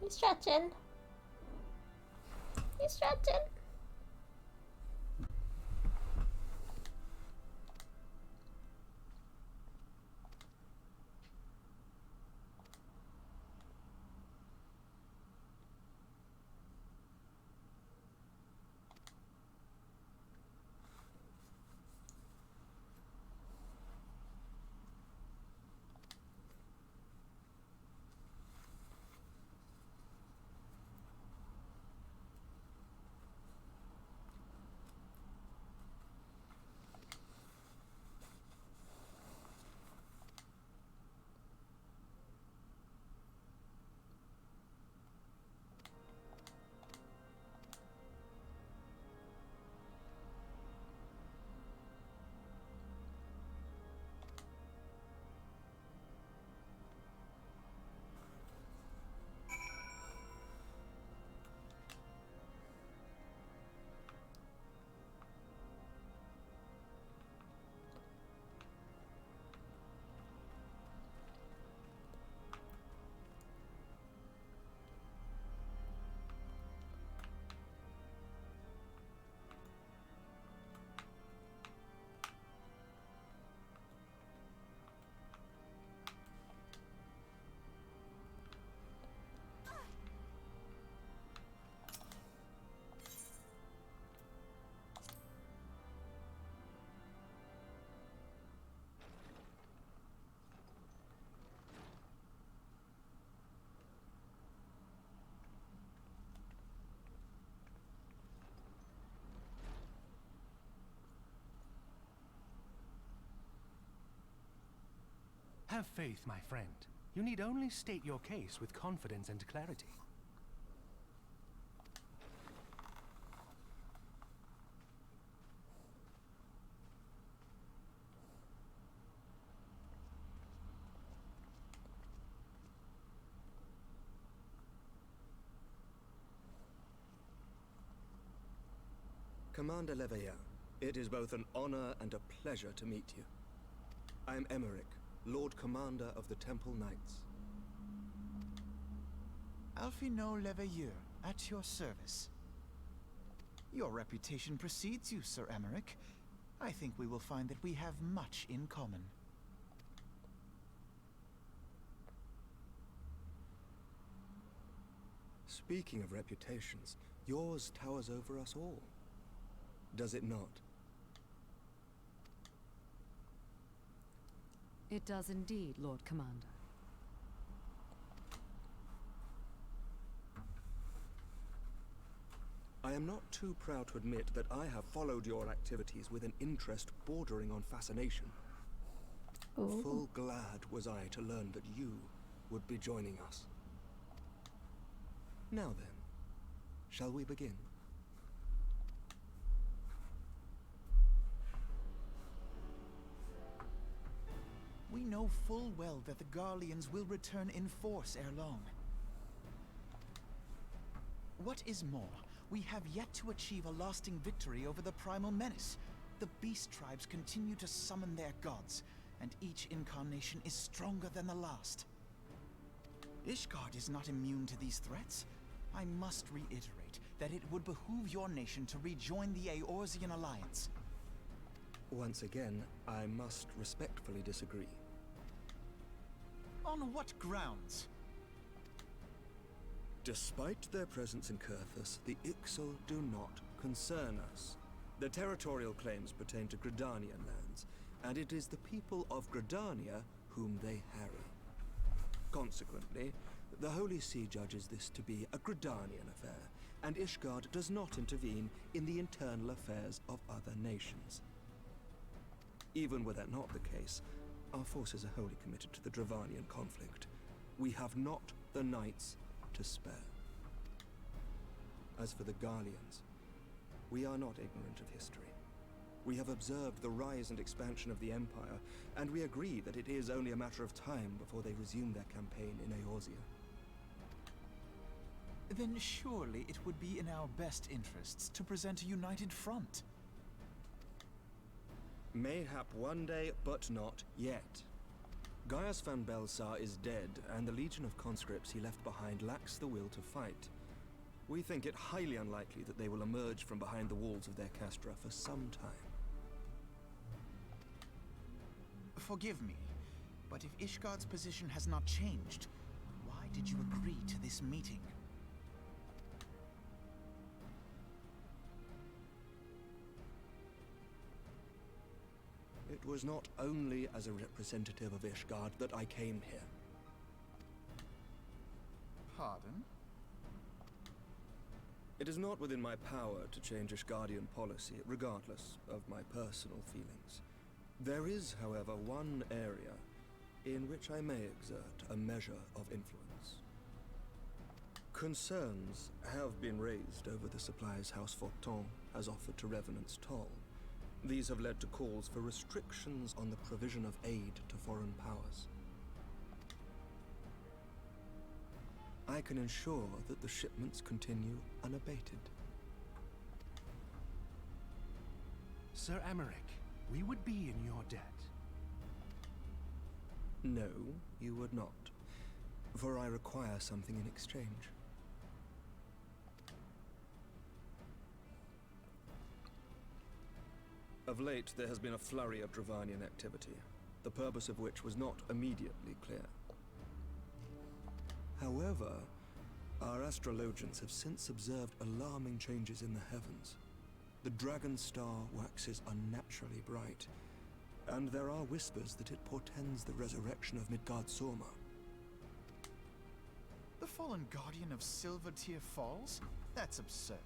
[SPEAKER 2] He's stretching. He's stretching.
[SPEAKER 1] Have faith, my friend. You need only state your case with confidence and clarity.
[SPEAKER 7] Commander Leveilleur, it is both an honor and a pleasure to meet you. I am Emmerich, Lord Commander of the Temple Knights.
[SPEAKER 3] Alphino Leveilleur, at your service. Your reputation precedes you, Sir Emmerich. I think we will find that we have much in common.
[SPEAKER 7] Speaking of reputations, yours towers over us all. Does it not?
[SPEAKER 8] It does indeed, Lord Commander.
[SPEAKER 7] I am not too proud to admit that I have followed your activities with an interest bordering on fascination.
[SPEAKER 2] Ooh.
[SPEAKER 7] Full glad was I to learn that you would be joining us. Now then, shall we begin?
[SPEAKER 3] We know full well that the Garleans will return in force ere long. What is more, we have yet to achieve a lasting victory over the primal menace. The beast tribes continue to summon their gods, and each incarnation is stronger than the last. Ishgard is not immune to these threats. I must reiterate that it would behoove your nation to rejoin the Eorzean Alliance.
[SPEAKER 7] Once again, I must respectfully disagree.
[SPEAKER 3] On what grounds?
[SPEAKER 7] Despite their presence in Kurthus, the Ixal do not concern us. Their territorial claims pertain to Gridanian lands, and it is the people of Gridania whom they harry. Consequently, the Holy See judges this to be a Gridanian affair, and Ishgard does not intervene in the internal affairs of other nations. Even were that not the case, our forces are wholly committed to the Dravanian conflict. We have not the knights to spare. As for the Garleans, we are not ignorant of history. We have observed the rise and expansion of the Empire, and we agree that it is only a matter of time before they resume their campaign in Eorzea.
[SPEAKER 3] Then surely it would be in our best interests to present a united front.
[SPEAKER 7] Mayhap one day, but not yet. Gaius van Belsar is dead, and the legion of conscripts he left behind lacks the will to fight. We think it highly unlikely that they will emerge from behind the walls of their castra for some time.
[SPEAKER 3] Forgive me, but if Ishgard's position has not changed, why did you agree to this meeting?
[SPEAKER 7] It was not only as a representative of Ishgard that I came here.
[SPEAKER 3] Pardon?
[SPEAKER 7] It is not within my power to change Ishgardian policy, regardless of my personal feelings. There is, however, one area in which I may exert a measure of influence. Concerns have been raised over the supplies House Fortin has offered to Revenant's Toll. These have led to calls for restrictions on the provision of aid to foreign powers. I can ensure that the shipments continue unabated.
[SPEAKER 1] Sir Emmerich, we would be in your debt.
[SPEAKER 7] No, you would not, for I require something in exchange. Of late, there has been a flurry of Dravanian activity, the purpose of which was not immediately clear. However, our astrologians have since observed alarming changes in the heavens. The dragon star waxes unnaturally bright, and there are whispers that it portends the resurrection of Midgard-Sorma.
[SPEAKER 3] The fallen guardian of Silvertear Falls? That's absurd.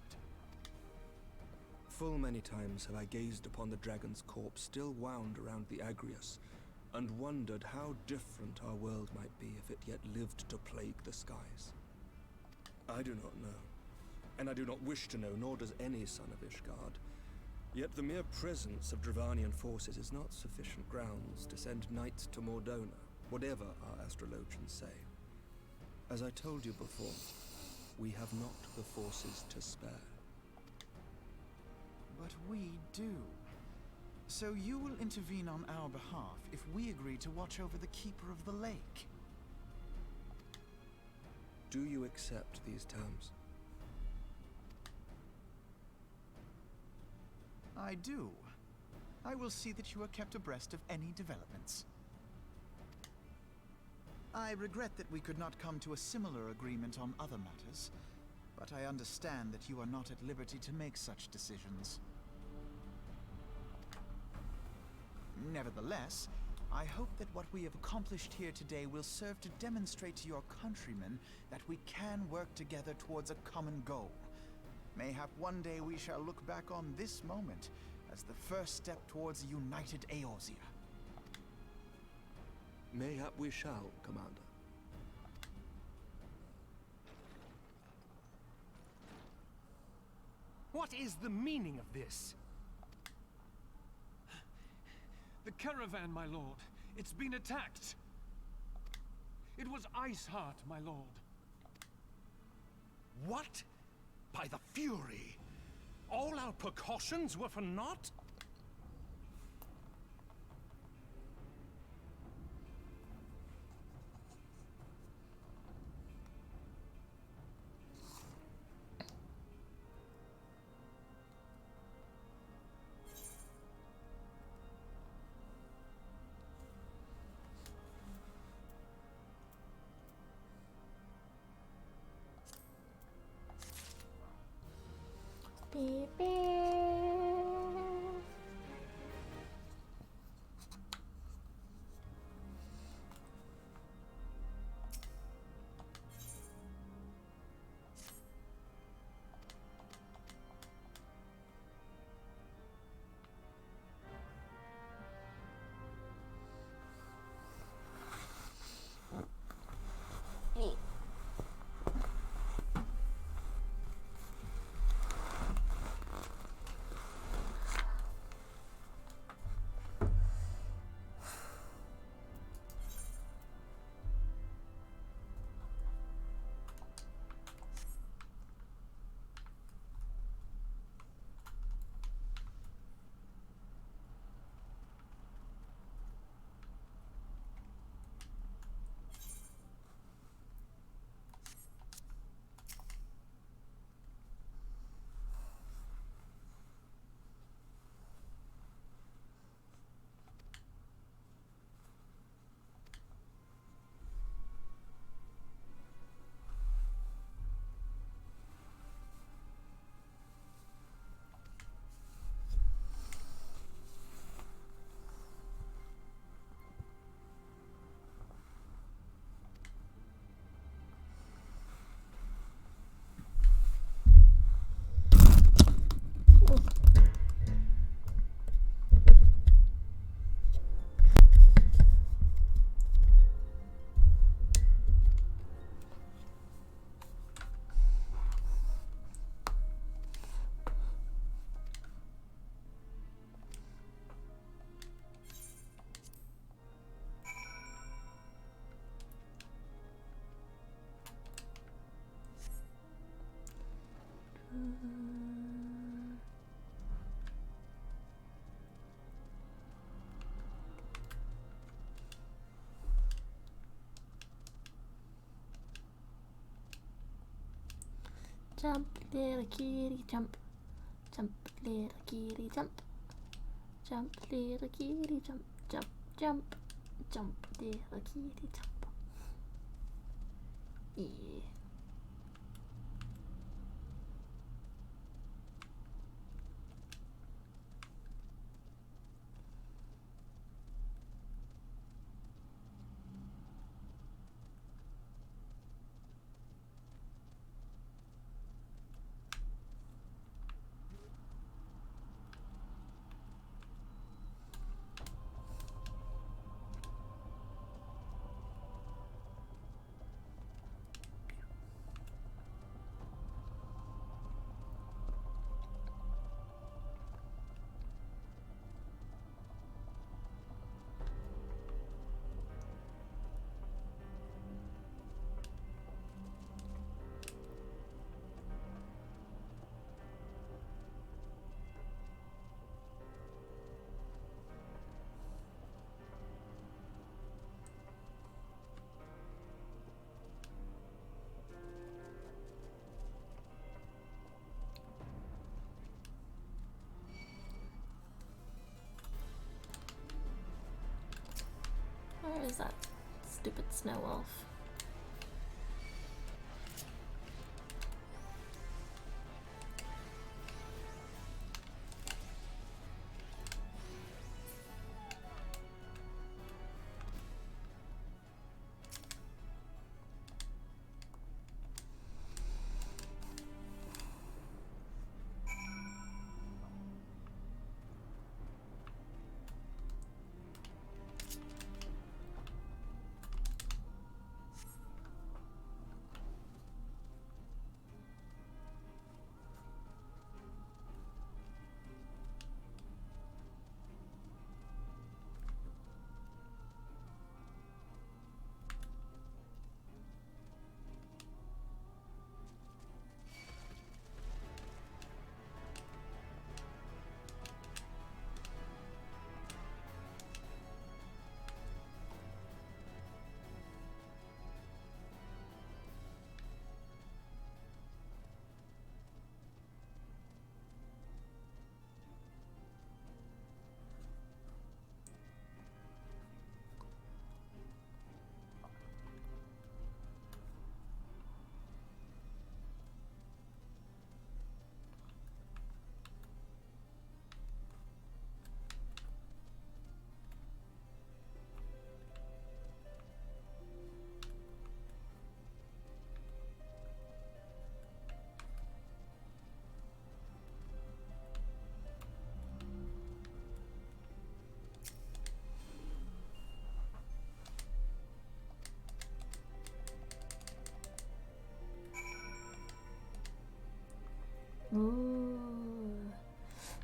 [SPEAKER 7] Full many times have I gazed upon the dragon's corpse still wound around the Agrius, and wondered how different our world might be if it yet lived to plague the skies. I do not know, and I do not wish to know, nor does any son of Ishgard. Yet the mere presence of Dravanian forces is not sufficient grounds to send knights to Mordona, whatever our astrologians say. As I told you before, we have not the forces to spare.
[SPEAKER 3] But we do. So you will intervene on our behalf if we agree to watch over the Keeper of the Lake.
[SPEAKER 7] Do you accept these terms?
[SPEAKER 3] I do. I will see that you are kept abreast of any developments. I regret that we could not come to a similar agreement on other matters, but I understand that you are not at liberty to make such decisions. Nevertheless, I hope that what we have accomplished here today will serve to demonstrate to your countrymen that we can work together towards a common goal. Mayhap one day we shall look back on this moment as the first step towards a united Eorzea.
[SPEAKER 7] Mayhap we shall, Commander.
[SPEAKER 1] What is the meaning of this?
[SPEAKER 9] The caravan, my lord. It's been attacked. It was Iceheart, my lord.
[SPEAKER 1] What? By the Fury? All our precautions were for naught?
[SPEAKER 2] Beep, beep. Jump, little kitty, jump. Jump, little kitty, jump. Jump, little kitty, jump, jump, jump. Jump, little kitty, jump. Yeah. Where is that stupid snow wolf? Ooh.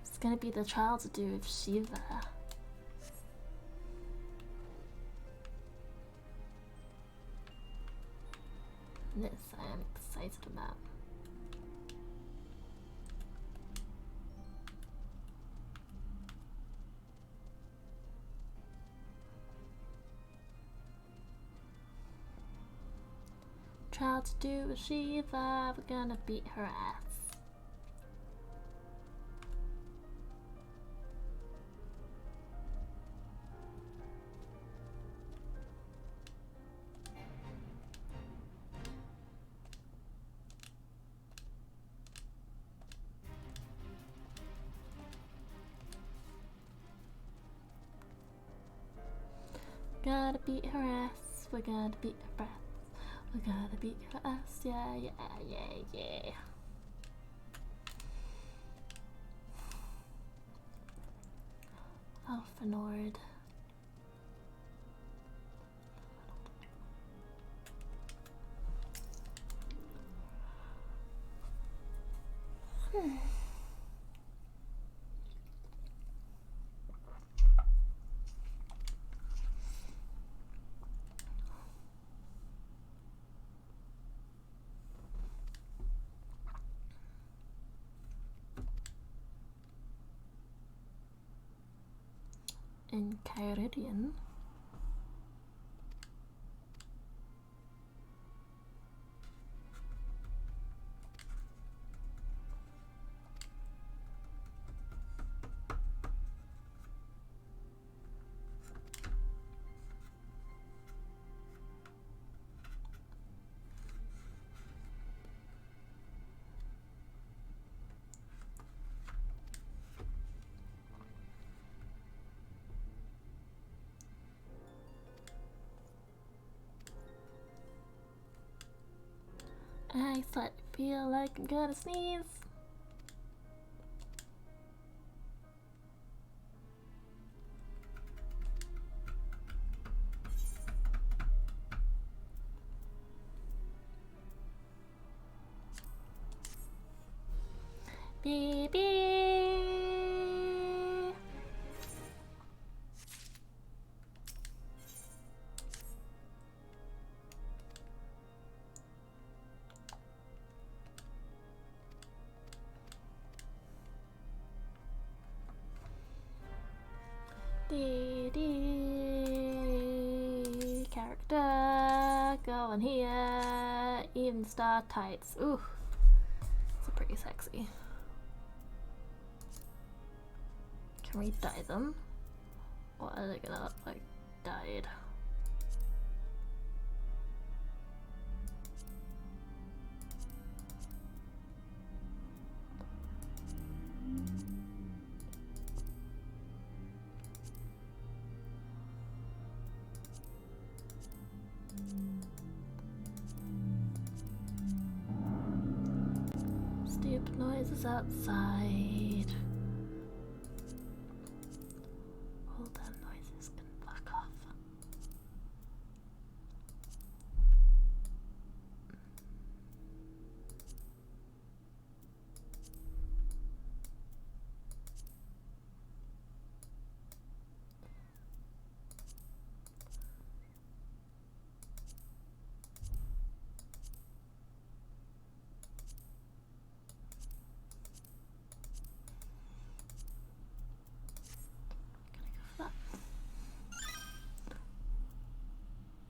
[SPEAKER 2] It's gonna be the trial to do with Shiva. This I am excited about. Trial to do with Shiva. We're gonna beat her ass. Gotta beat her ass. We're gonna beat her ass. We're gonna beat her ass. Yeah, yeah, yeah, yeah. Alpha Nord. In Kyridian. I slightly feel like I'm gonna sneeze. Baby. Character going here. Even star tights. Ooh, it's pretty sexy. Can we dye them? Or are they gonna look like dyed? Stupid noises outside. All them noises can fuck off.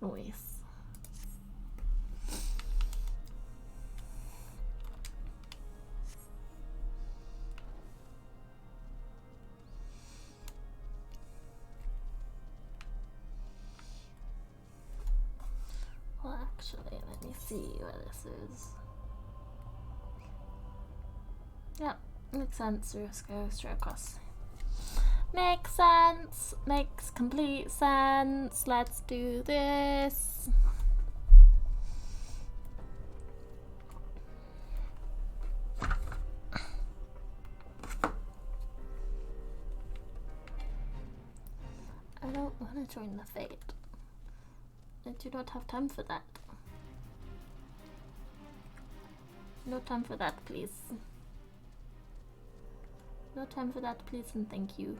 [SPEAKER 2] Noise. Well, actually, let me see where this is. Yep, makes sense. Just go straight across. Makes sense. Makes complete sense. Let's do this. I don't want to join the fate. I do not have time for that. No time for that, please. No time for that, please, and thank you.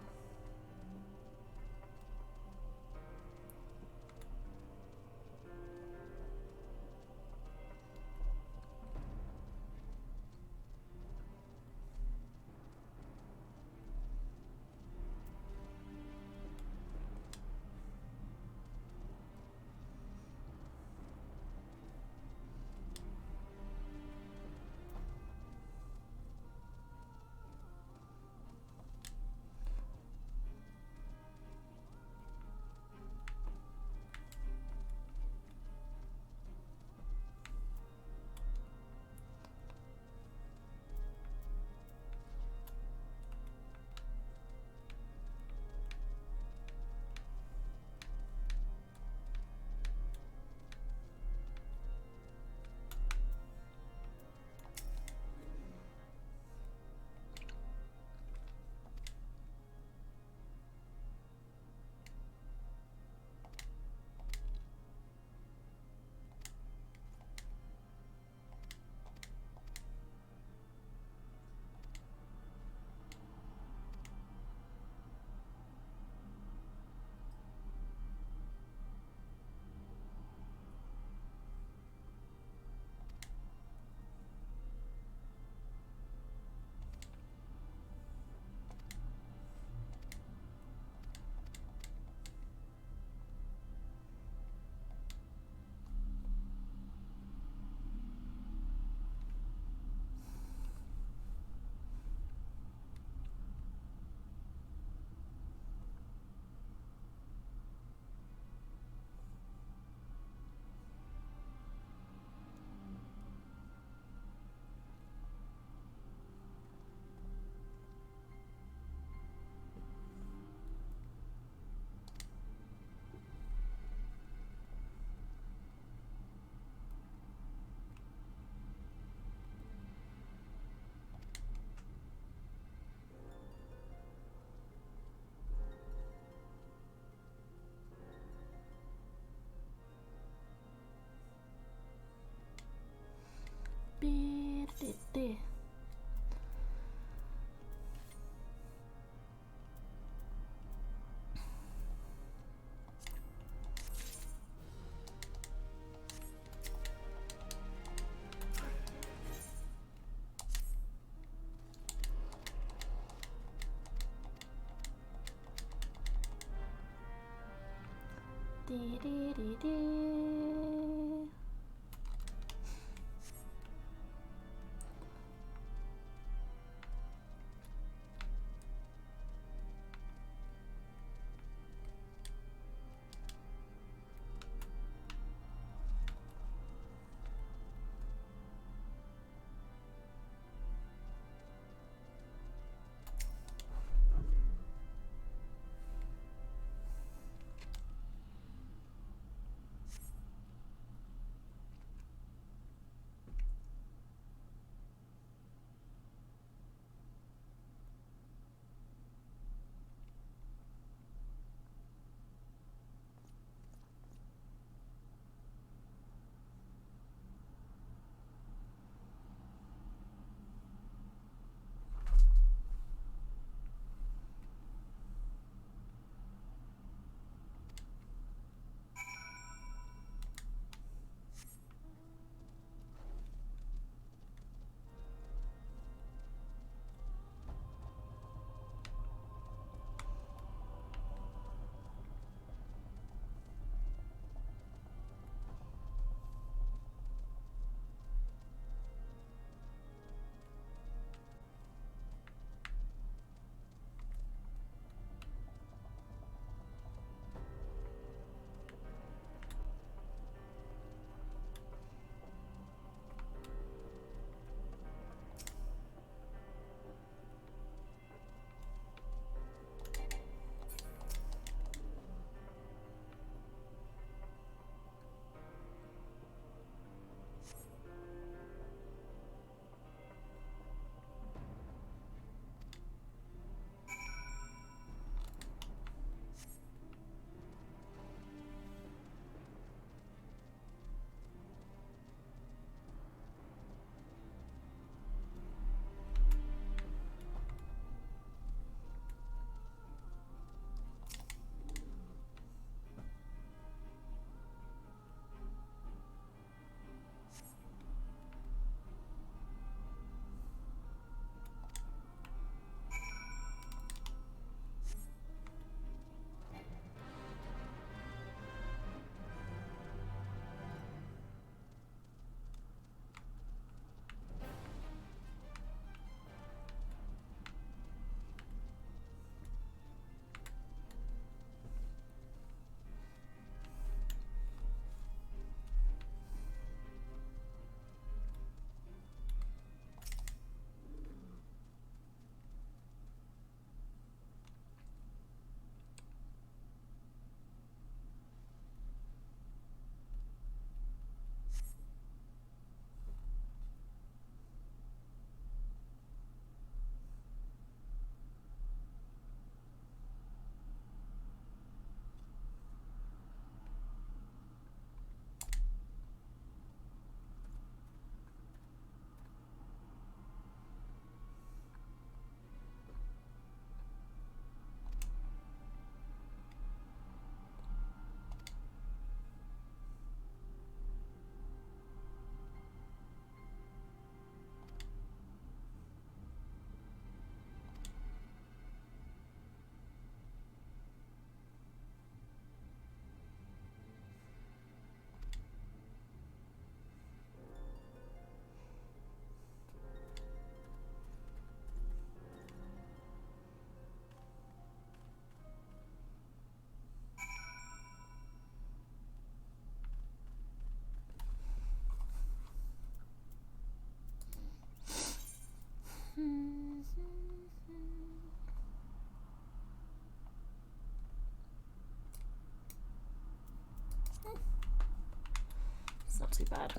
[SPEAKER 2] It's not too bad.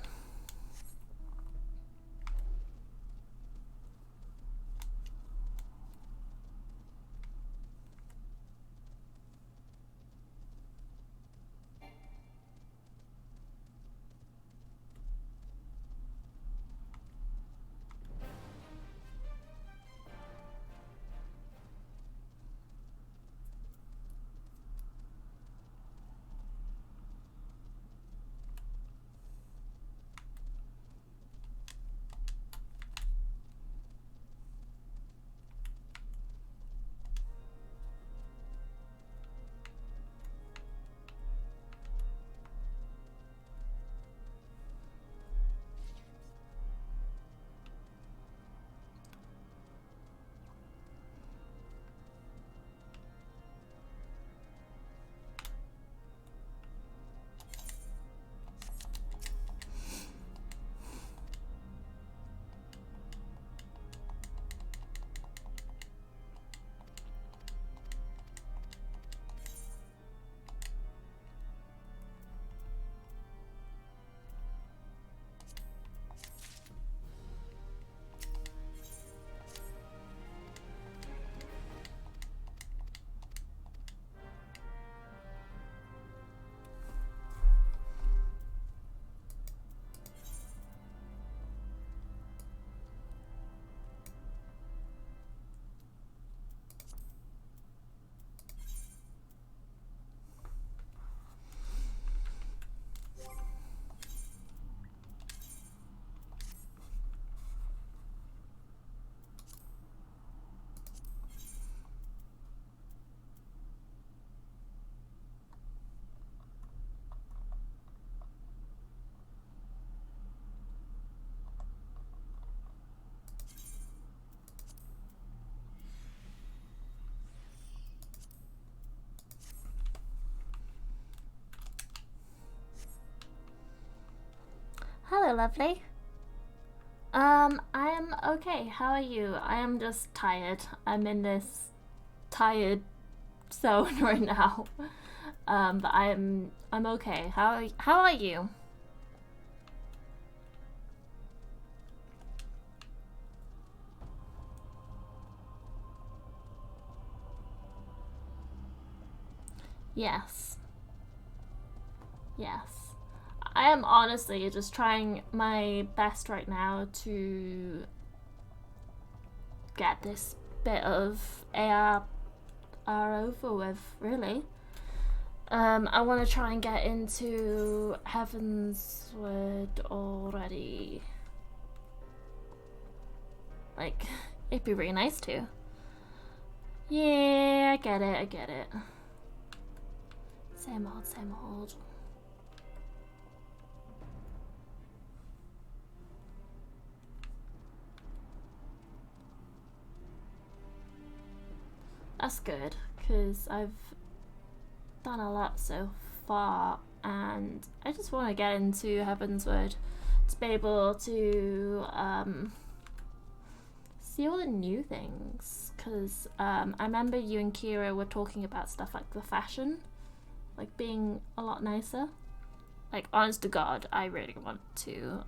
[SPEAKER 2] Hello, lovely. I am okay. How are you? I am just tired. I'm in this tired zone right now. But I'm okay. How are you? Yes. Yes. I am honestly just trying my best right now to get this bit of AR over with, really. I want to try and get into Heavensward already. Like, it'd be really nice to. Yeah, I get it, I get it. Same old, same old. That's good, because I've done a lot so far, and I just want to get into Heavensward to be able to see all the new things, because I remember you and Kira were talking about stuff like the fashion, like being a lot nicer. Like, honest to God, I really want to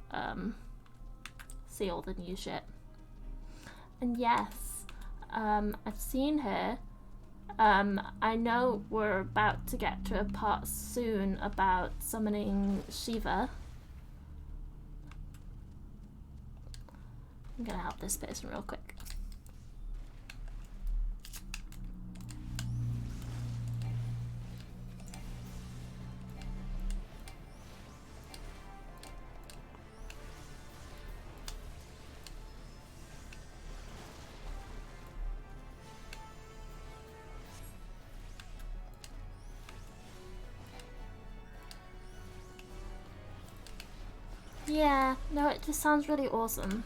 [SPEAKER 2] see all the new shit. And yes, I've seen her. I know we're about to get to a part soon about summoning Shiva. I'm gonna help this person real quick. Yeah, no, it just sounds really awesome.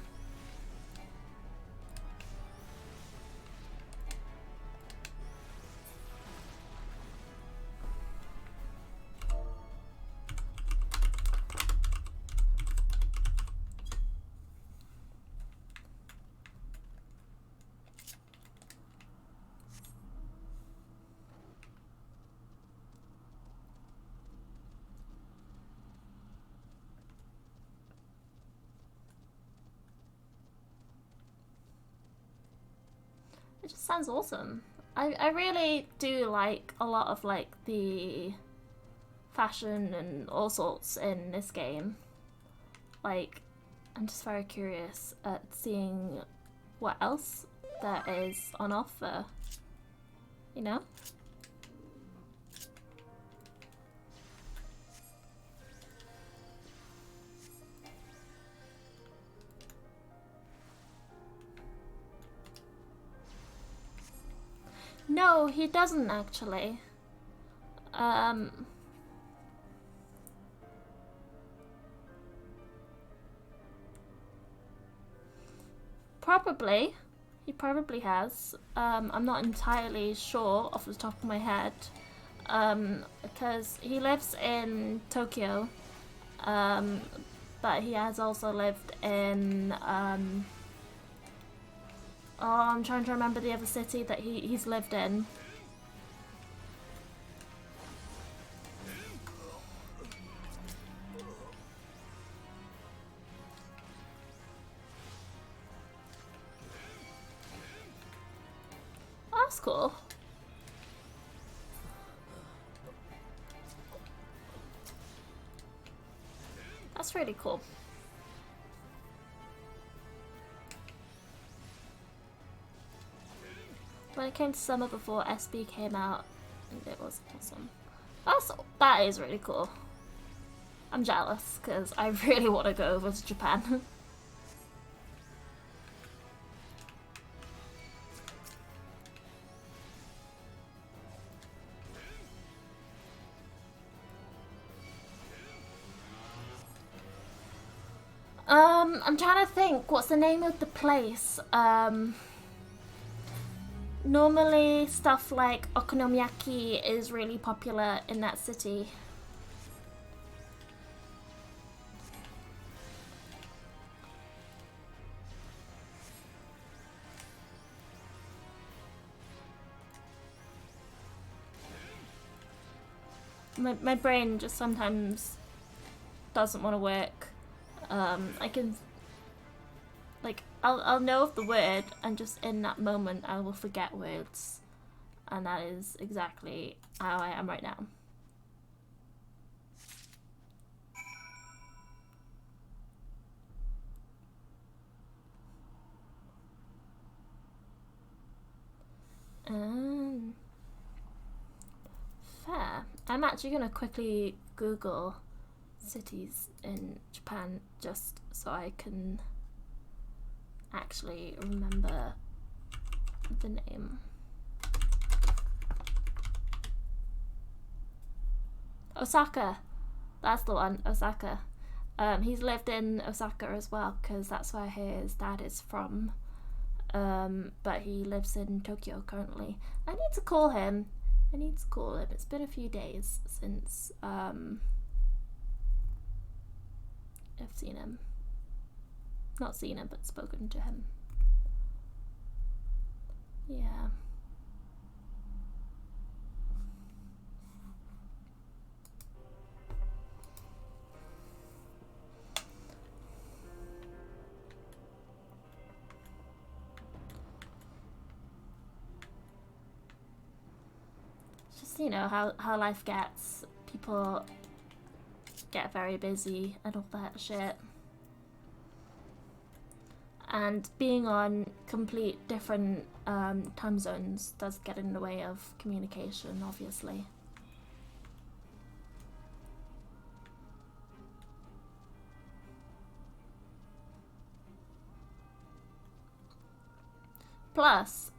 [SPEAKER 2] It just sounds awesome. I really do like a lot of like the fashion and all sorts in this game. Like, I'm just very curious at seeing what else there is on offer, you know? No, he doesn't actually. Probably. He probably has. I'm not entirely sure off the top of my head. Because he lives in Tokyo. But he has also lived in, oh, I'm trying to remember the other city that he's lived in. Oh, that's cool. That's really cool. When it came to summer before SB came out, and it was awesome. That is really cool. I'm jealous because I really want to go over to Japan. I'm trying to think. What's the name of the place? Normally stuff like okonomiyaki is really popular in that city. my brain just sometimes doesn't want to work. I can, like, I'll know of the word, and just in that moment I will forget words, and that is exactly how I am right now. Fair. I'm actually gonna quickly Google cities in Japan just so I can actually remember the name. Osaka. That's the one, Osaka. He's lived in Osaka as well, because that's where his dad is from. But he lives in Tokyo currently. I need to call him. It's been a few days since I've seen him. Not seen him, but spoken to him. Yeah. Just, you know, how life gets. People get very busy and all that shit. And being on complete different time zones does get in the way of communication, obviously. Plus,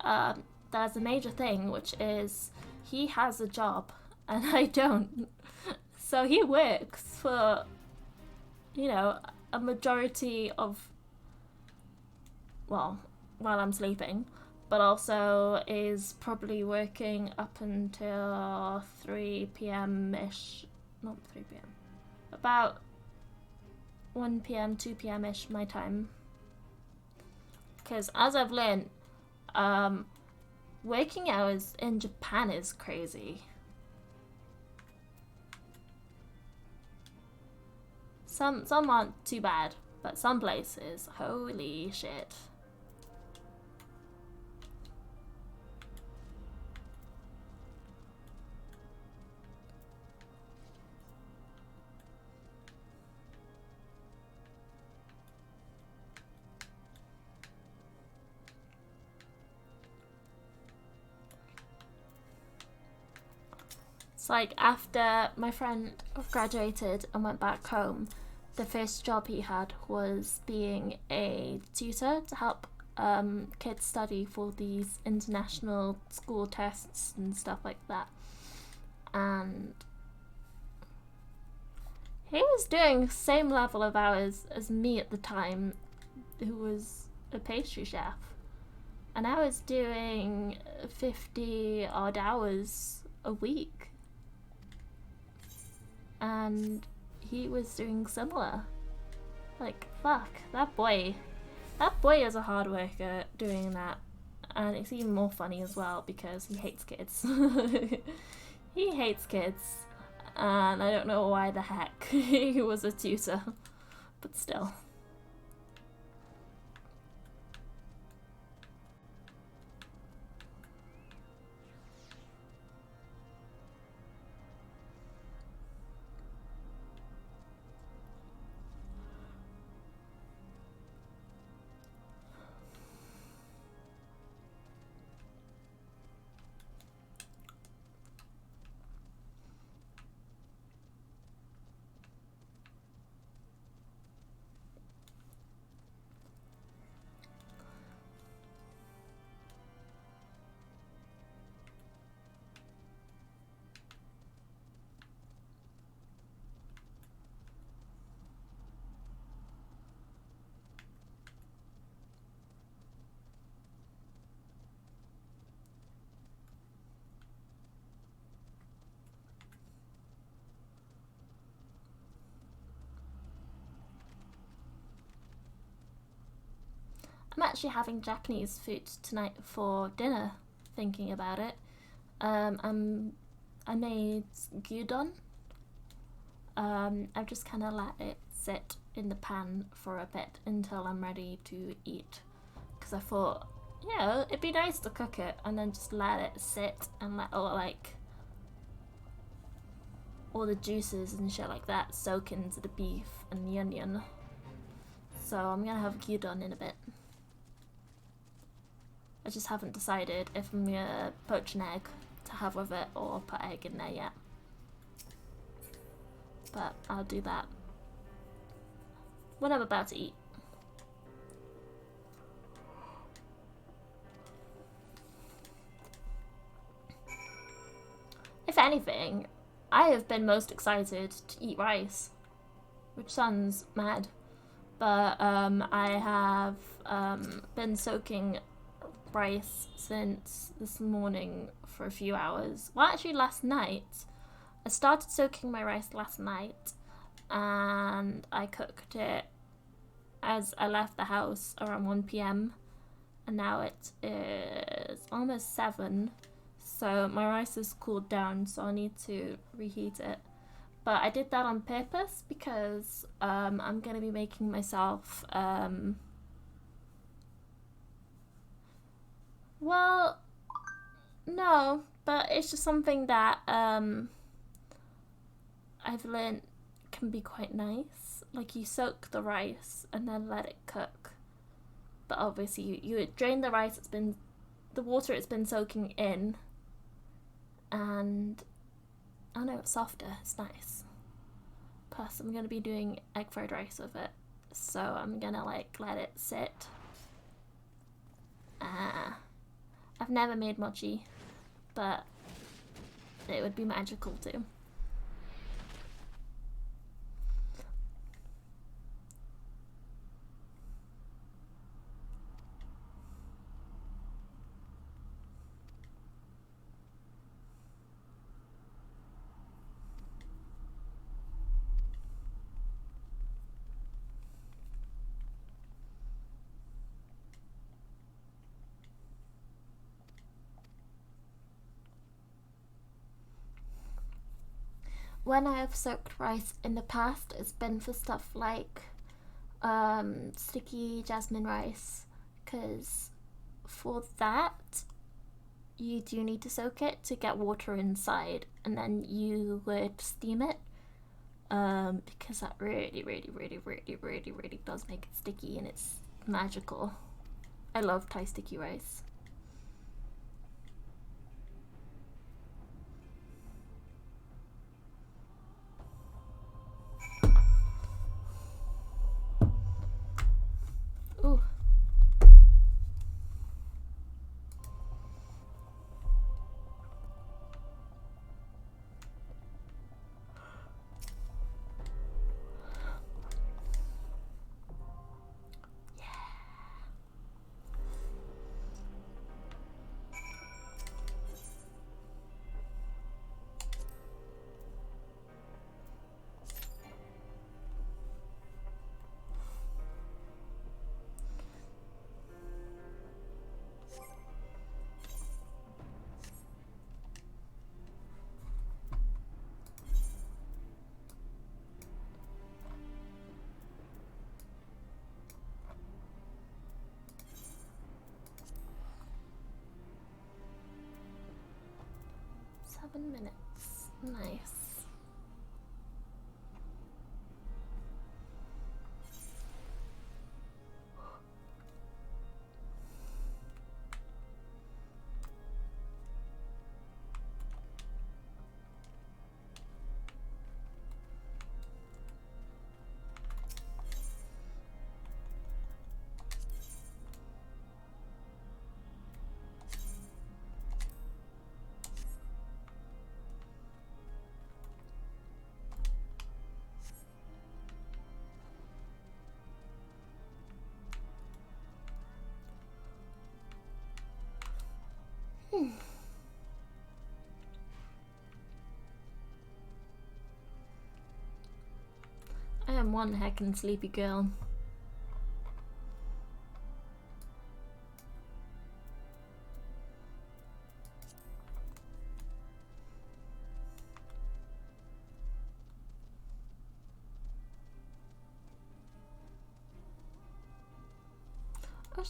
[SPEAKER 2] there's a major thing, which is he has a job and I don't. So he works for, you know, a majority of, well, while I'm sleeping, but also is probably working up until 3 p.m.-ish, not 3 p.m., about 1 p.m., 2 p.m.-ish my time. Because as I've learned, working hours in Japan is crazy. Some aren't too bad, but some places, holy shit. It's like after my friend graduated and went back home, the first job he had was being a tutor to help kids study for these international school tests and stuff like that. And he was doing the same level of hours as me at the time, who was a pastry chef. And I was doing 50 odd hours a week. And he was doing similar. Like, fuck, that boy is a hard worker doing that. And it's even more funny as well because he hates kids. He hates kids. And I don't know why the heck he was a tutor. But still. I'm actually having Japanese food tonight for dinner, thinking about it. I made gyudon, I've just kind of let it sit in the pan for a bit until I'm ready to eat. Because I thought, yeah, it'd be nice to cook it and then just let it sit and let all the juices and shit like that soak into the beef and the onion. So I'm gonna have gyudon in a bit. I just haven't decided if I'm gonna poach an egg to have with it or put egg in there yet. But I'll do that when I'm about to eat. If anything, I have been most excited to eat rice, which sounds mad, but I have been soaking rice since this morning for a few hours. Well, actually last night. I started soaking my rice last night and I cooked it as I left the house around 1 PM and now it is almost 7, so my rice has cooled down, so I need to reheat it. But I did that on purpose because I'm going to be making myself well, no, but it's just something that I've learned can be quite nice. Like, you soak the rice and then let it cook, but obviously you drain the rice, the water it's been soaking in, and I don't know, it's softer, it's nice. Plus I'm gonna be doing egg fried rice with it, so I'm gonna let it sit. I've never made mochi, but it would be magical too. When I have soaked rice in the past, it's been for stuff like sticky jasmine rice, because for that you do need to soak it to get water inside, and then you would steam it, because that really does make it sticky and it's magical. I love Thai sticky rice. Ooh. Minutes. Nice. I am one heckin' sleepy girl.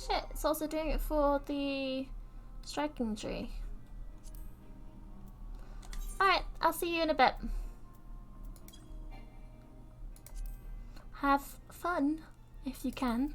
[SPEAKER 2] shit, it's also doing it for the striking tree. Alright, I'll see you in a bit. Have fun, if you can.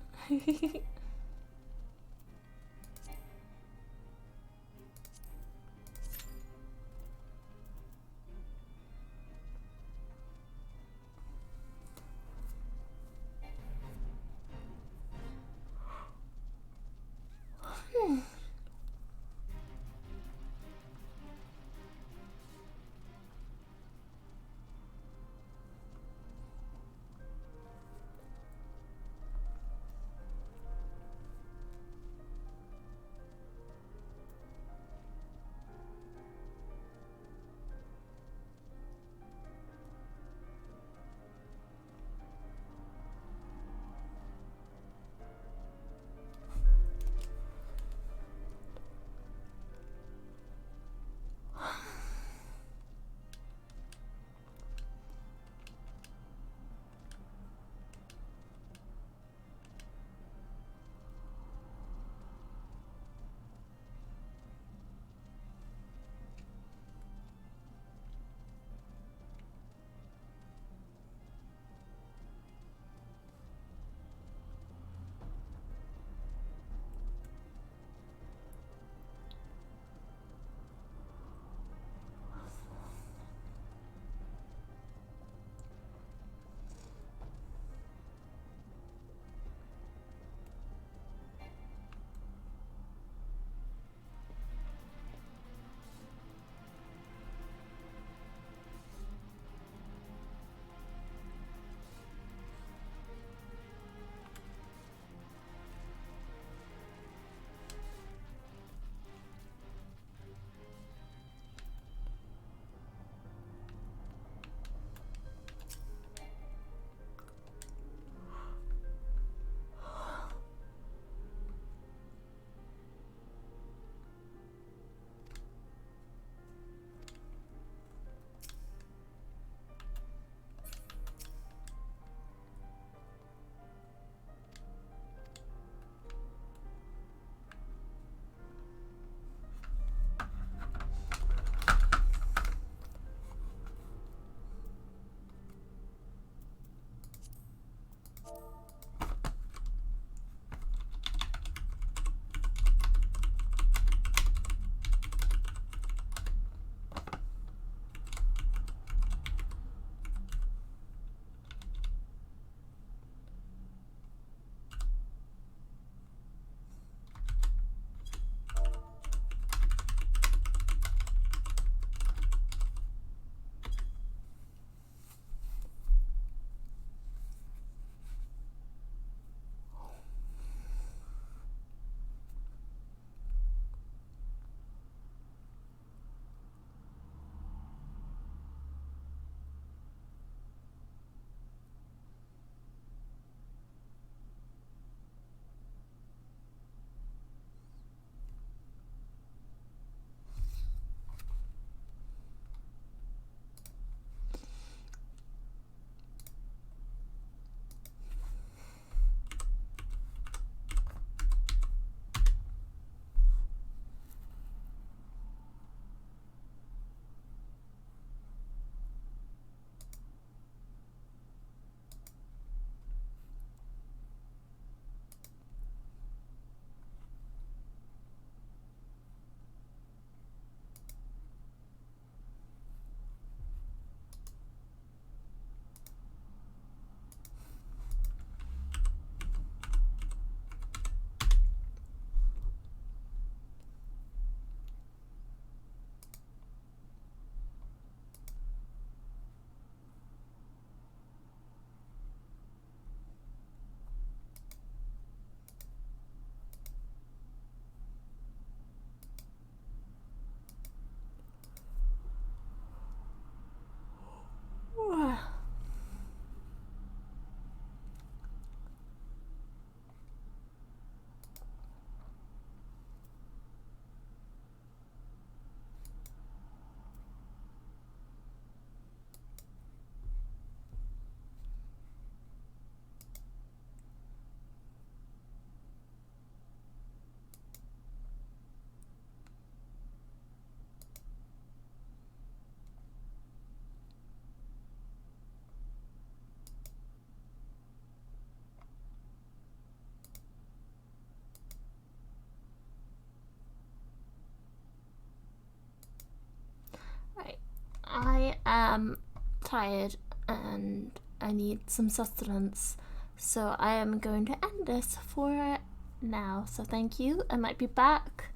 [SPEAKER 2] am tired and I need some sustenance, so I am going to end this for now. So thank you. I might be back.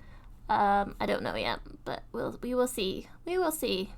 [SPEAKER 2] I don't know yet, but we will see. We will see.